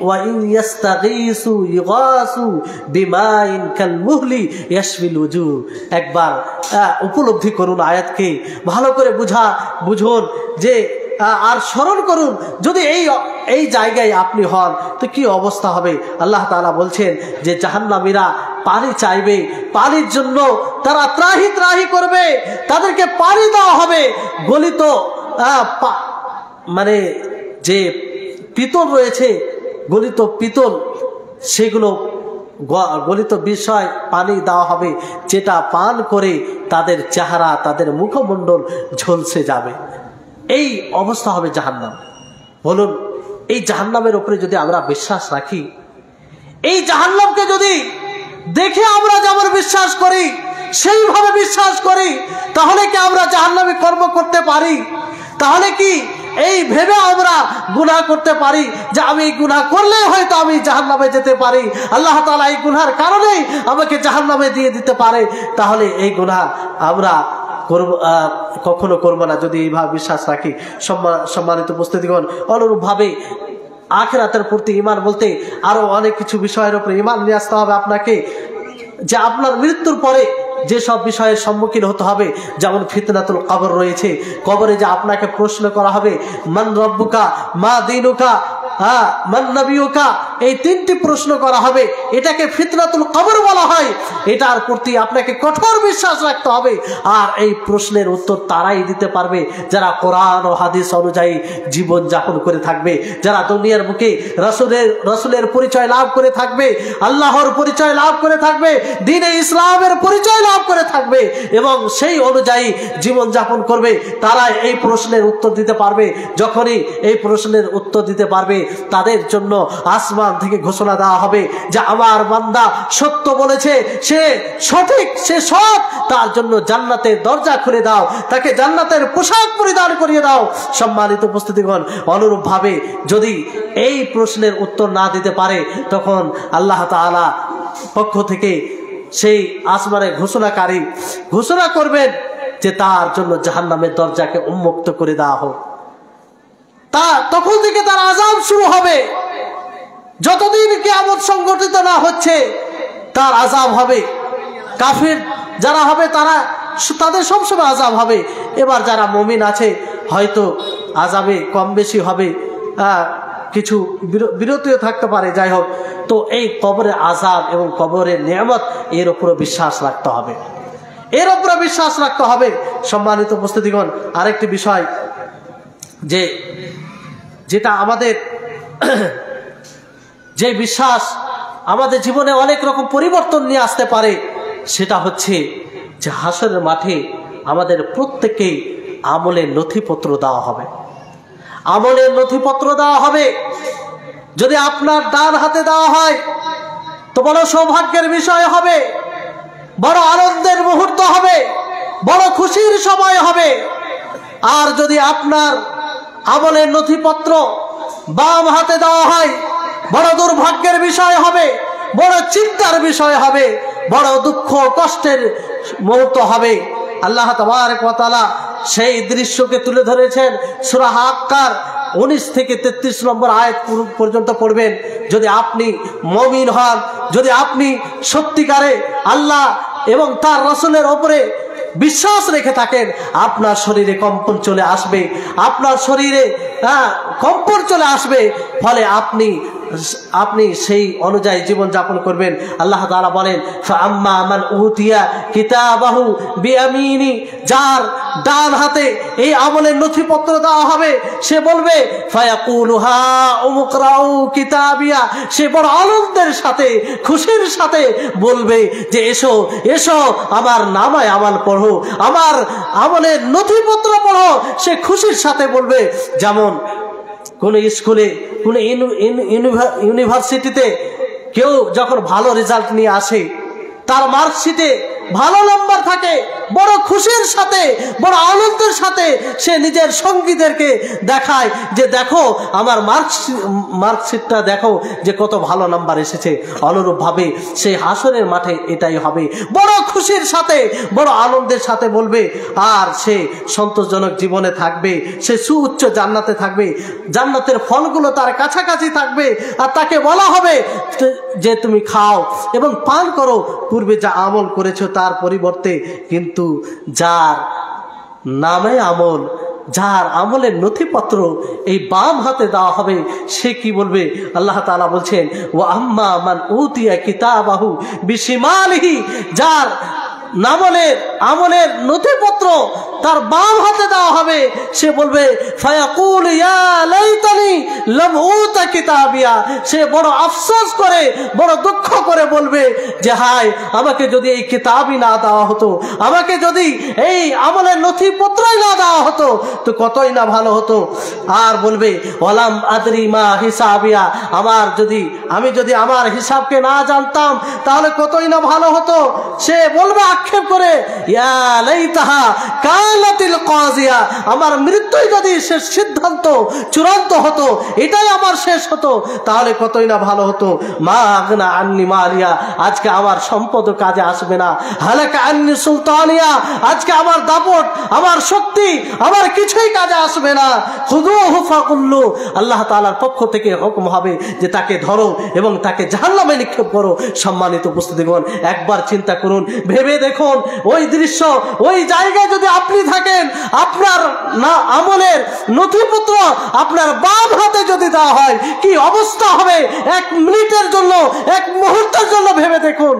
[SPEAKER 1] ওয়া ইন ইস্তাগীসু ইগাসু বিমাইন কালমুহলি ইয়াশফিল ওযু। একবার উপলব্ধি করুন, আয়াতকে ভালো করে বুঝুন, যে আর স্মরণ করুন, যদি এই জায়গায় আপনি হন তো কি অবস্থা হবে। আল্লাহ তাআলা বলছেন যে জাহান্নামীরা পানি চাইবে, পানির জন্য তারা ত্রাহি ত্রাহি করবে, তাদেরকে পানি দেওয়া হবে। গলিত মানে যে পিতল রয়েছে, গলিত পিতল, সেগুলো গলিত বিষয় পানি দেওয়া হবে, যেটা পান করে তাদের চেহারা, তাদের মুখমণ্ডল ঝলসে যাবে। এই অবস্থা হবে জাহান্নাম। বলুন, এই জাহান্নামের উপরে যদি আমরা বিশ্বাস রাখি, এই জাহান্নামকে যদি দেখে আমরা যেমন বিশ্বাস করি, সেইভাবে বিশ্বাস করি, তাহলে কি আমরা জাহান্নামী কর্ম করতে পারি? তাহলে কি এই ভেবে আমরা গুনাহ করতে পারি যে আমি এই গুনাহ করলে হয়তো আমি জাহান্নামে যেতে পারি, আল্লাহ তাআলা এই গুনার কারণেই আমাকে জাহান্নামে দিয়ে দিতে পারে? তাহলে এই গুনাহ আমরা কখনো করব না যদি এইভাবে বিশ্বাস রাখি। সম্মানিত উপস্থিতিগণ, অনুরূপভাবে আখিরাতের প্রতি ঈমান বলতে আরো অনেক কিছু বিষয়ের উপরে ঈমান নিয়ে আসতে হবে আপনাকে, যে আপনার মৃত্যুর পরে যেসব বিষয়ের সম্মুখীন হতে হবে, যেমন ফিতনাতুল কবর রয়েছে, কবরে যে আপনাকে প্রশ্ন করা হবে, মান রব্বুকা, মা দীনুকা, মান নবিয়ুকা, এই তিনটি প্রশ্ন করা হবে। এটাকে ফিতনাতুল কবর বলা হয়। এটার প্রতি আপনাকে কঠোর বিশ্বাস রাখতে হবে। আর এই প্রশ্নের উত্তর তারাই দিতে পারবে যারা কোরআন ও হাদিস অনুযায়ী জীবন যাপন করে থাকবে, যারা দুনিয়ার বুকে রাসূলের পরিচয় লাভ করে থাকবে, আল্লাহর পরিচয় লাভ করে থাকবে, দ্বীনে ইসলামের পরিচয় লাভ করে থাকবে এবং সেই অনুযায়ী জীবন যাপন করবে। তারা এই প্রশ্নের উত্তর দিতে পারবে। যখনই এই প্রশ্নের উত্তর দিতে পারবে, তাদের জন্য আসমান থেকে ঘোষণা দেওয়া হবে যে আমার বান্দা সত্য বলেছে, সে সঠিক, সে সৎ, তার জন্য জান্নাতের দরজা খুলে দাও, তাকে জান্নাতের পোশাক পরিধান করিয়ে দাও। সম্মানিত উপস্থিতিগণ, অনুরূপভাবে যদি এই প্রশ্নের উত্তর না দিতে পারে, তখন আল্লাহ তাআলা পক্ষ থেকে সেই আসমানে ঘোষণাকারী ঘোষণা করবেন যে তার জন্য জাহান্নামের দরজাকে উন্মুক্ত করে দেওয়া হোক। তখন থেকে তার আযাব শুরু হবে। যতদিন কিয়ামত সংঘটিত না হচ্ছে তার আযাব হবে। কাফির যারা হবে তাদের সবসময় আযাব হবে। এবার যারা মুমিন আছে হয়তো আযাবে কম বেশি হবে, কিছু বিরতিও থাকতে পারে, যাই হোক। তো এই কবরের আযাব এবং কবরের নিয়ামত, এর উপরে বিশ্বাস রাখতে হবে, এর উপরে বিশ্বাস রাখতে হবে। সম্মানিত উপস্থিতিগণ, আরেকটি বিষয় যেটা আমাদের যে বিশ্বাস আমাদের জীবনে অনেক রকম পরিবর্তন নিয়ে আসতে পারে, সেটা হচ্ছে যে হাসরের মাঠে আমাদের প্রত্যেককেই আমলের নথিপত্র দেওয়া হবে। আমলের নথিপত্র দেওয়া হবে। যদি আপনার ডান হাতে দেওয়া হয় তো বড় সৌভাগ্যের বিষয় হবে, বড় আনন্দের মুহূর্ত হবে, বড় খুশির সময় হবে। আর যদি আপনার আমলের নথিপত্র বাম হাতে দেওয়া হয়, বড় দুর্ভাগ্যের বিষয় হবে, বড় চিন্তার বিষয় হবে, বড় দুঃখ কষ্টের মুহূর্ত হবে। আল্লাহ তাবারক ওয়া তাআলা সেই দৃশ্যকে তুলে ধরেছেন। সূরা হাক্কার 19 থেকে 33 নম্বর আয়াত পর্যন্ত পড়বেন। যদি আপনি মুমিন হন, যদি আপনি সত্যিকারে আল্লাহ এবং তার রাসূলের উপরে বিশ্বাস রেখে থাকেন, আপনার শরীরে কম্পন চলে আসবে, আপনার শরীরে কম্পন চলে আসবে। ফলে আপনি আপনি সেই অনুযায়ী জীবন যাপন করবেন। আল্লাহ তাআলা বলেন, ফাআম্মা মান উতিয়া কিতাবাহু বিয়ামিনি, যার ডান হাতে এই আমলের নথিপত্র দেওয়া হবে, সে বলবে ফায়াকুলু হা উমকরাউ কিতাবিয়া, সে বড় আনন্দের সাথে খুশির সাথে বলবে যে এসো এসো আমার নামায় আমল পড়ো, আমার আমলের নথিপত্র পড়ো। সে খুশির সাথে বলবে। যেমন কোন স্কুলে, কোন ইউনিভার্সিটিতে কেউ যখন ভালো রেজাল্ট নিয়ে আসে, তার মার্কশিটে ভালো নাম্বার থাকে, বড় খুশির সাথে বড় আনন্দের সাথে সে নিজের সঙ্গীদেরকে দেখায় যে দেখো আমার মার্কশিটটা দেখো যে কত ভালো নাম্বার এসেছে। অনুরূপভাবে সেই হাসরের মাঠে এটাই হবে, বড় খুশির সাথে বড় আনন্দের সাথে বলবে। আর সে সন্তোষজনক জীবনে থাকবে, সে সুউচ্চ জান্নাতে থাকবে, জান্নাতের ফলগুলো তার কাছাকাছি থাকবে। আর তাকে বলা হবে যে তুমি খাও এবং পান করো, পূর্বে যা আমল করেছো তার পরিবর্তে। কিন্তু যার নামে আমল, যার আমলের নথিপত্র এই বাম হাতে দেওয়া হবে, সে কি বলবে? আল্লাহ তাআলা বলছেন, ওয়া আম্মা মান উতিয়া কিতাবাহু বিশিমালিহি, যার আমলের নথিপত্র তার বাম হাতে দেওয়া হবে, সে বলবে ফায়াকুল ইয়া লাইতানি লাম উতা কিতাবিয়া, সে বড় আফসোস করে বড় দুঃখ করে বলবে যে হায়, আমাকে যদি এই কিতাবই না দেওয়া হতো, আমাকে যদি এই আমলের নথিপত্রই না দেওয়া হতো তো কতই না ভালো হতো। আর বলবে ওয়ালাম আদরি মা হিসাবিয়া, আমি যদি আমার হিসাবকে না জানতাম তাহলে কতই না ভালো হতো। সে বলবে আক্ষেপ করে, ইয়া লাইতাহা কানাতিল কাজিয়া, আমার মৃত্যুই যদি শেষ সিদ্ধান্ত চূড়ান্ত হতো, এটাই আমার শেষ হতো, তাহলে কতই না ভালো হতো। মা আগনা আন্নি মালিয়া, আজকে আমার সম্পদ কাজে আসবে না। হালাকা আন্নি সুলতানিয়া, আজকে আমার দাপট, আমার শক্তি, আমার কিছুই কাজে আসবে না। খুযুহু ফাকুল্লু, আল্লাহ তাআলার পক্ষ থেকে হুকুম হবে যে তাকে ধরো এবং তাকে জাহান্নামে নিক্ষেপ করো। সম্মানিত উপস্থিতিগণ, একবার চিন্তা করুন, ভেবে দেখুন, ওই দৃশ্য, ওই জায়গায় যদি আপনি থাকেন, আপনার না আমলের নথিপত্র আপনার বাম হাতে যদি দেওয়া হয়, কি অবস্থা হবে? এক মিনিটের জন্য, এক মুহূর্তের জন্য ভেবে দেখুন।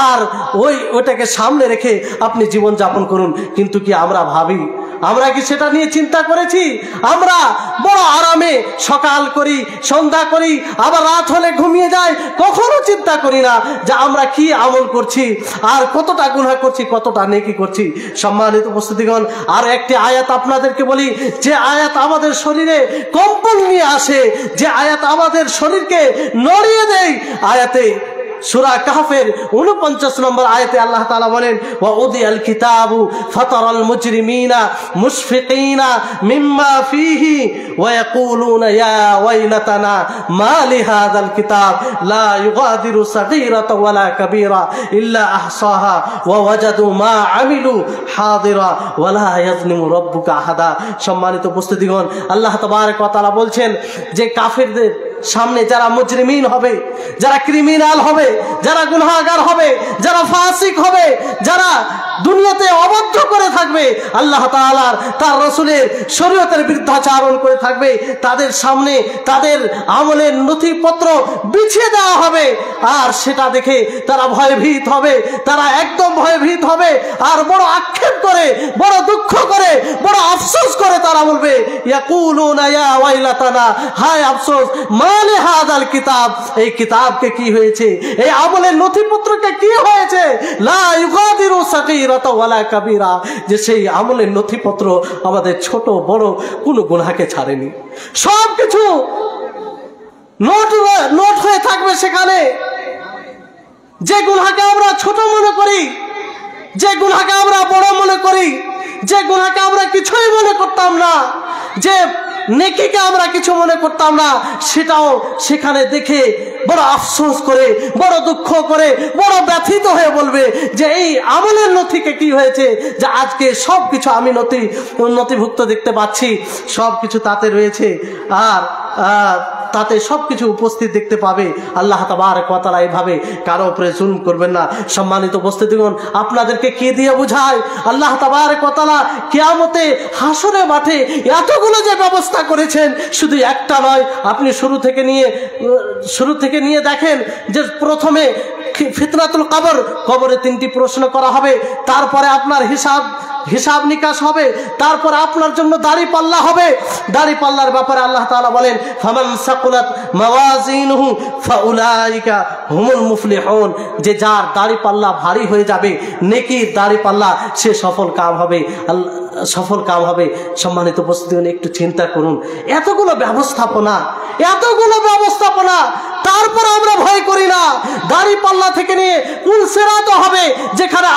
[SPEAKER 1] আর ওইটাকে সামনে রেখে আপনি জীবন যাপন করুন। কিন্তু কি আমরা ভাবি? আমরা কি সেটা নিয়ে চিন্তা করেছি? আমরা বড় আরামে সকাল করি, সন্ধ্যা করি, আবার রাত হলে ঘুমিয়ে যাই, কখনো চিন্তা করি না যে আমরা কি আমল করছি, আর কতটা গুনাহ করছি, কতটা নেকি করছি। সম্মানিত উপস্থিতিগণ, আর একটি আয়াত আপনাদেরকে বলি, যে আয়াত আমাদের শরীরে কম্পন নিয়ে আসে, যে আয়াত আমাদের শরীরকে নড়িয়ে দেয়। আয়াতে সূরা কাহফের 49 নম্বর আয়াতে আল্লাহ তাআলা বলেন, ওয়া উদিয়াল কিতাবু ফাতারাল মুজরিমিনা মুশফিকিনা মিম্মা ফীহি ওয়া ইয়াকুলুনা ইয়া ওয়াইলাতানা মা লিহাযাল কিতাব লা ইউগাদিরু সাগীরাতাও ওয়ালা কাবীরা ইল্লা আহসাহা ওয়া ওয়াজাদু মা আমিলু হাদিরা ওয়ালা ইয়াজলিমু রাব্বুকা আহাদা। সম্মানিত উপস্থিতিগণ, আল্লাহ তাবারক ওয়া তাআলা বলছেন যে কাফিরদের সামনে যারা মুজরিমিন হবে, যারা ক্রিমিনাল হবে, যারা গুনাহগার হবে, যারা ফাসিক হবে, যারা দুনিয়াতে অবাধ্য করে থাকবে, আল্লাহ তাআলার তার রাসূলের শরীয়তের বিরুদ্ধাচরণ করে থাকবে, তাদের সামনে তাদের আমলের নথিপত্র বিছিয়ে দেওয়া হবে। আর সেটা দেখে তারা ভয়ভীত হবে, তারা একদম ভয়ভীত হবে। আর বড় আক্ষেপ করে, বড় দুঃখ করে, বড় আফসোস করে তারা বলবে, ইয়াকুলুনা ইয়া ওয়াইলাতানা, হায় আফসোস, মালে হাযাল কিতাব, এই কিতাবকে কি হয়েছে, এই আমলের নথিপত্রকে কি হয়েছে। লা ইউগাদিরু সাগীরাতা ওয়ালা কাবীরা, যে সেই আমলের নথিপত্র আমাদের ছোট বড় কোনো গুনাহকে ছাড়েনি। সবকিছু নোট হয়ে থাকবে সেখানে। যে গুনাহকে আমরা ছোট মনে করি, যে গুনাহকে আমরা বড় মনে করি, যে গুনাহকে আমরা কিছুই মনে করতাম না, যে নেকিকে আমরা কিছু মনে করতাম না, সেটাও সেখানে দেখে বড় আফসোস করে, বড় দুঃখ করে, বড় ব্যথিত হয়ে বলবে যে এই আমলের নথিকে কি হয়েছে, যে আজকে সবকিছু আমি নথিভুক্ত দেখতে পাচ্ছি, সবকিছু তাতে রয়েছে। আর তাতে সবকিছু উপস্থিত দেখতে পাবে। আল্লাহ তাবারক ওয়া তাআলা এইভাবে কারো উপরে জুলুম করবেন না। সম্মানিত উপস্থিতিগণ, আপনাদেরকে কে দিয়ে বোঝায়? আল্লাহ তাবারক ওয়া তাআলা কিয়ামতে হাসরের মাঠে এতগুলো যে ব্যবস্থা করেছেন, শুধু একটা নয়। আপনি শুরু থেকে নিয়ে দেখেন যে প্রথমে ফিতনাতুল কবর, কবরে 3টি প্রশ্ন করা হবে, তারপরে আপনার হিসাব নিকাশ হবে, তারপর আপনার জন্য দাড়ি পাল্লা হবে। দাড়ি পাল্লার ব্যাপারে আল্লাহ তাআলা বলেন, ফামান সাকুলাত মাওয়াজিনুহু ফাউলাইকা হুমুল মুফলিহুন, যে যার দাড়ি পাল্লা ভারী হয়ে যাবে, নেকির দাড়ি পাল্লা, সে সফল কাম হবে। সম্মানিত উপস্থিতি, একটু চিন্তা করুন, এতগুলো ব্যবস্থাপনা, তারপর আমরা ভয় করি না। দাড়ি পাল্লা থেকে নিয়ে পুল সিরাত হবে, যেখানে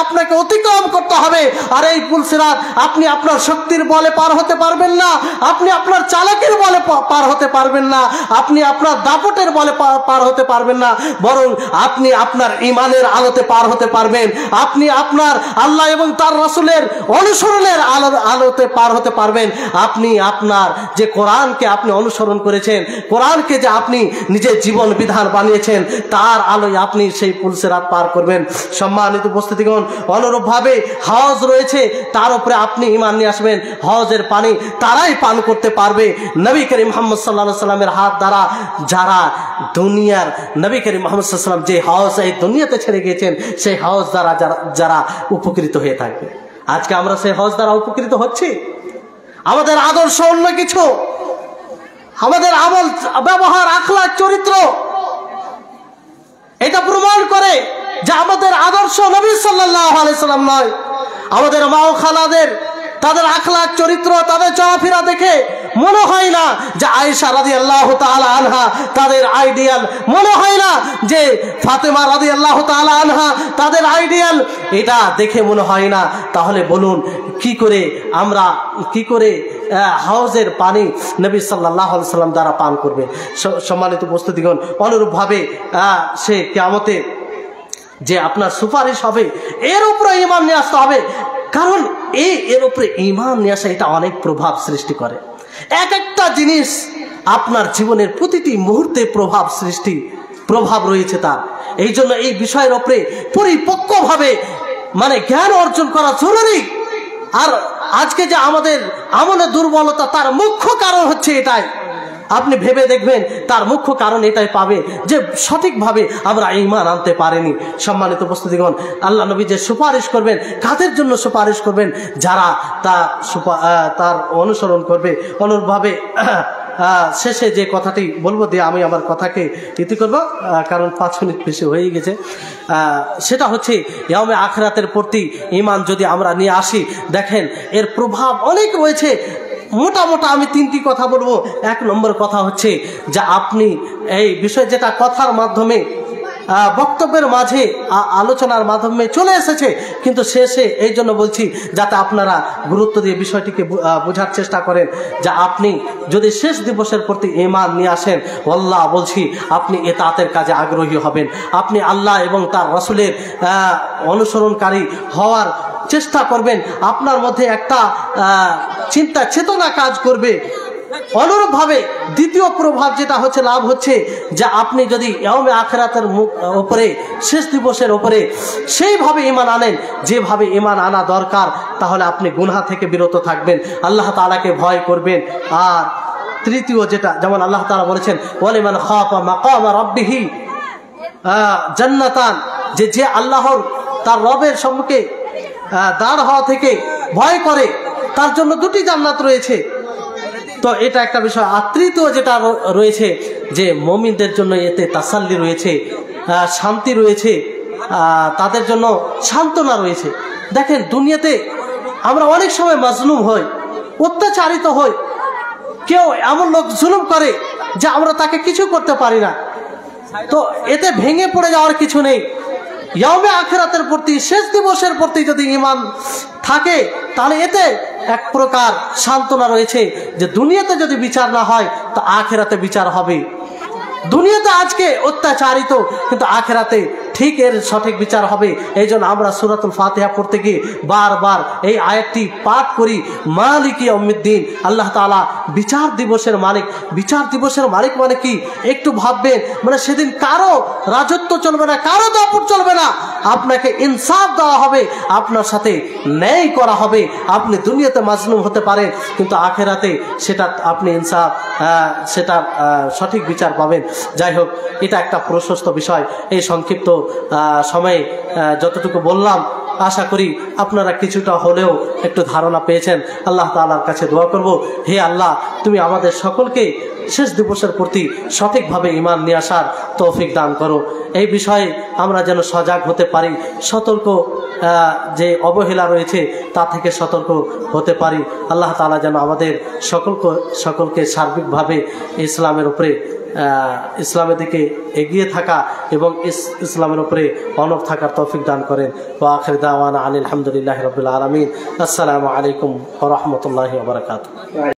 [SPEAKER 1] আপনাকে অতিক্রম করতে হবে। আর এই পুল সিরাত আপনি আপনার শক্তির বলে পার হতে পারবেন না, আপনি আপনার চালাকির বলে পার হতে পারবেন না, আপনি আপনার দাপটের বলে পার হতে পারবেন না, বরং আপনি আপনার ঈমানের আলোতে পার হতে পারবেন। আপনি আপনার আল্লাহ এবং তার রাসূলের অনুসরণের আলোতে পার হতে পারবেন। আপনি আপনার যে কোরআনকে আপনি অনুসরণ করেছেন, কোরআনকে যে আপনি নিজের জীবন বিধান বানিয়েছেন, তার আলোয় আপনি সেই পুল সিরাত পার করবেন। সম্মানিত উপস্থিতিগণ, অনুরূপভাবে হজ রয়েছে, তার উপরে আপনি ঈমান নিয়ে আসবেন। হজের পানি তারাই পান করতে পারবে নবী করিম মুহাম্মদ সাল্লাল্লাহু আলাইহি সাল্লামের হাত দ্বারা, যারা দুনিয়ার নবী করিম মুহাম্মদ সাল্লাল্লাহু আলাইহি সাল্লাম যে হজ এই দুনিয়াতে ছেড়ে গিয়েছেন, সেই হজ দ্বারা যারা উপকৃত হয়ে থাকবে। আজকে আমরা সেই হজ দ্বারা উপকৃত হচ্ছি? আমাদের আদর্শ অন্য কিছু, আমাদের আমল, ব্যবহার, আখলাক, চরিত্র এটা প্রমাণ করে যে আমাদের আদর্শ নবী সাল্লাল্লাহু আলাইহি সাল্লাম নয়। আমাদের মা ও খালাদের তাদের আখলাক, চরিত্র, তাদের চলাফেরা দেখে মনে হয় না যে আয়েশা রাদিয়াল্লাহু তাআলা আনহা তাদের আইডিয়াল, মনে হয় না যে ফাতেমা রাদিয়াল্লাহু তাআলা আনহা তাদের আইডিয়াল, এটা দেখে মনে হয় না। তাহলে বলুন, কি করে হাউজের পানি নবী সাল্লাল্লাহু আলাইহি সাল্লাম দ্বারা পান করবে? সম্মানিত উপস্থিতিগণ, অনুরূপভাবে সে কিয়ামতে যে আপনার সুপারিশ হবে, এর উপরে ঈমান নিয়ে আসতে হবে। কারণ এর উপরে ঈমান নিয়ে আসা এটা অনেক প্রভাব সৃষ্টি করে। এক একটা জিনিস আপনার জীবনের প্রতিটি মুহূর্তে প্রভাব রয়েছে তার। এই জন্য এই বিষয়ের উপরে পরিপক্কভাবে জ্ঞান অর্জন করা জরুরি। আর আজকে যে আমাদের আমলের দুর্বলতা, তার মুখ্য কারণ হচ্ছে এটাই। আপনি ভেবে দেখবেন, তার মুখ্য কারণ এটাই পাবে যে সঠিকভাবে আমরা ঈমান আনতে পারিনি। সম্মানিত উপস্থিতিগণ, আল্লাহ নবী যে সুপারিশ করবেন, কাদের জন্য সুপারিশ করবেন? যারা তার অনুসরণ করবে। অনুরূপভাবে শেষে যে কথাটি বলবো, দিয়ে আমি আমার কথাকে ইতি করবো, কারণ 5 মিনিট বেশি হয়ে গেছে। সেটা হচ্ছে ইয়াউমে আখিরাতের প্রতি ঈমান যদি আমরা নিয়ে আসি, দেখেন এর প্রভাব অনেক রয়েছে। মোটামোটা আমি 3টি কথা বলবো। 1 নম্বর কথা হচ্ছে যে আপনি এই বিষয়, যেটা কথার মাধ্যমে, বক্তব্যের মাঝে, আলোচনার মাধ্যমে চলে এসেছে, কিন্তু শেষে এই জন্য বলছি যাতে আপনারা গুরুত্ব দিয়ে বিষয়টিকে বোঝার চেষ্টা করেন, যে আপনি যদি শেষ দিবসের প্রতি ঈমান নিয়ে আসেন, আল্লাহ বলছি আপনি ইতাআতের কাজে আগ্রহী হবেন। আপনি আল্লাহ এবং তার রাসূলের অনুসরণকারী হওয়ার চেষ্টা করবেন। আপনার মধ্যে একটা চিন্তা চেতনা কাজ করবে। অনুরূপভাবে দ্বিতীয় প্রভাব যেটা হচ্ছে, লাভ হচ্ছে যে আপনি যদি ইয়াউমে আখিরাতের উপরে, শেষ দিবসের উপরে সেইভাবে ঈমান আনেন যেভাবে ঈমান আনা দরকার, তাহলে আপনি গুনাহ থেকে বিরত থাকবেন, আল্লাহ তাআলাকে ভয় করবেন। আর তৃতীয় যেটা, যেমন আল্লাহ তাআলা বলেছেন, ওয়ালিমান খাফা মাকামা রাব্বিহি জান্নাতান, যে আল্লাহর তার রবের সম্মুখে দাঁড় হওয়া থেকে ভয় করে, তার জন্য 2টি জান্নাত রয়েছে। তো এটা একটা বিষয়। আর তৃতীয় যেটা রয়েছে, যে মুমিনদের জন্য এতে তাসাল্লি রয়েছে, শান্তি রয়েছে, তাদের জন্য সান্ত্বনা রয়েছে। দেখেন, দুনিয়াতে আমরা অনেক সময় মাজলুম হই, অত্যাচারিত হই। কেউ এমন লোক জুলুম করে যে আমরা তাকে কিছু করতে পারি না। তো এতে ভেঙে পড়ে যাওয়ার কিছু নেই। ইয়াউমে আখিরাতের প্রতি, শেষ দিবসের প্রতি যদি ঈমান থাকে, তাহলে এতে এক প্রকার সান্ত্বনা রয়েছে যে দুনিয়াতে যদি বিচার না হয়, তো আখিরাতে বিচার হবে। দুনিয়াতে আজকে অত্যাচারিত, কিন্তু আখেরাতে ঠিক এর সঠিক বিচার হবে। এই জন্য আমরা সূরাতুল ফাতিহা পড়তে গিয়ে বারবার এই আয়াতটি পাঠ করি, মালিকি ইয়াউমিদ্দিন। আল্লাহ তাআলা বিচার দিবসের মালিক। বিচার দিবসের মালিক মানে কি একটু ভাববেন, মানে সেদিন কারো রাজত্ব চলবে না, কারো দাপট চলবে না, আপনাকে ইনসাফ দেওয়া হবে, আপনার সাথে ন্যায় করা হবে। আপনি দুনিয়াতে মাজলুম হতে পারেন, কিন্তু আখেরাতে সেটা আপনি ইনসাফ, সেটা সঠিক বিচার পাবেন। যাই হোক, এটা একটা প্রশস্ত বিষয়। এই সংক্ষিপ্ত সময়ে যতটুকু বললাম, আশা করি আপনারা কিছুটা হলেও একটু ধারণা পেয়েছেন। আল্লাহ তাআলার কাছে দোয়া করব, হে আল্লাহ, তুমি আমাদের সকলকে শেষ দিবসের প্রতি সঠিকভাবে ঈমান নিয়ে আসার তৌফিক দান করো। এই বিষয়ে আমরা যেন সজাগ হতে পারি, সতর্ক, যে অবহেলা রয়েছে তা থেকে সতর্ক হতে পারি। আল্লাহ তাআলা যেন আমাদের সকলকে সার্বিকভাবে ইসলামের উপরে, ইসলামের দিকে এগিয়ে থাকা এবং ইসলামের উপরে অনড় থাকার তৌফিক দান করেন। ওয়া আখির দাওয়ানা আলহামদুলিল্লাহি রাব্বিল আলামিন। আসসালামু আলাইকুম ওয়া রাহমাতুল্লাহি ওয়া বারাকাতুহু।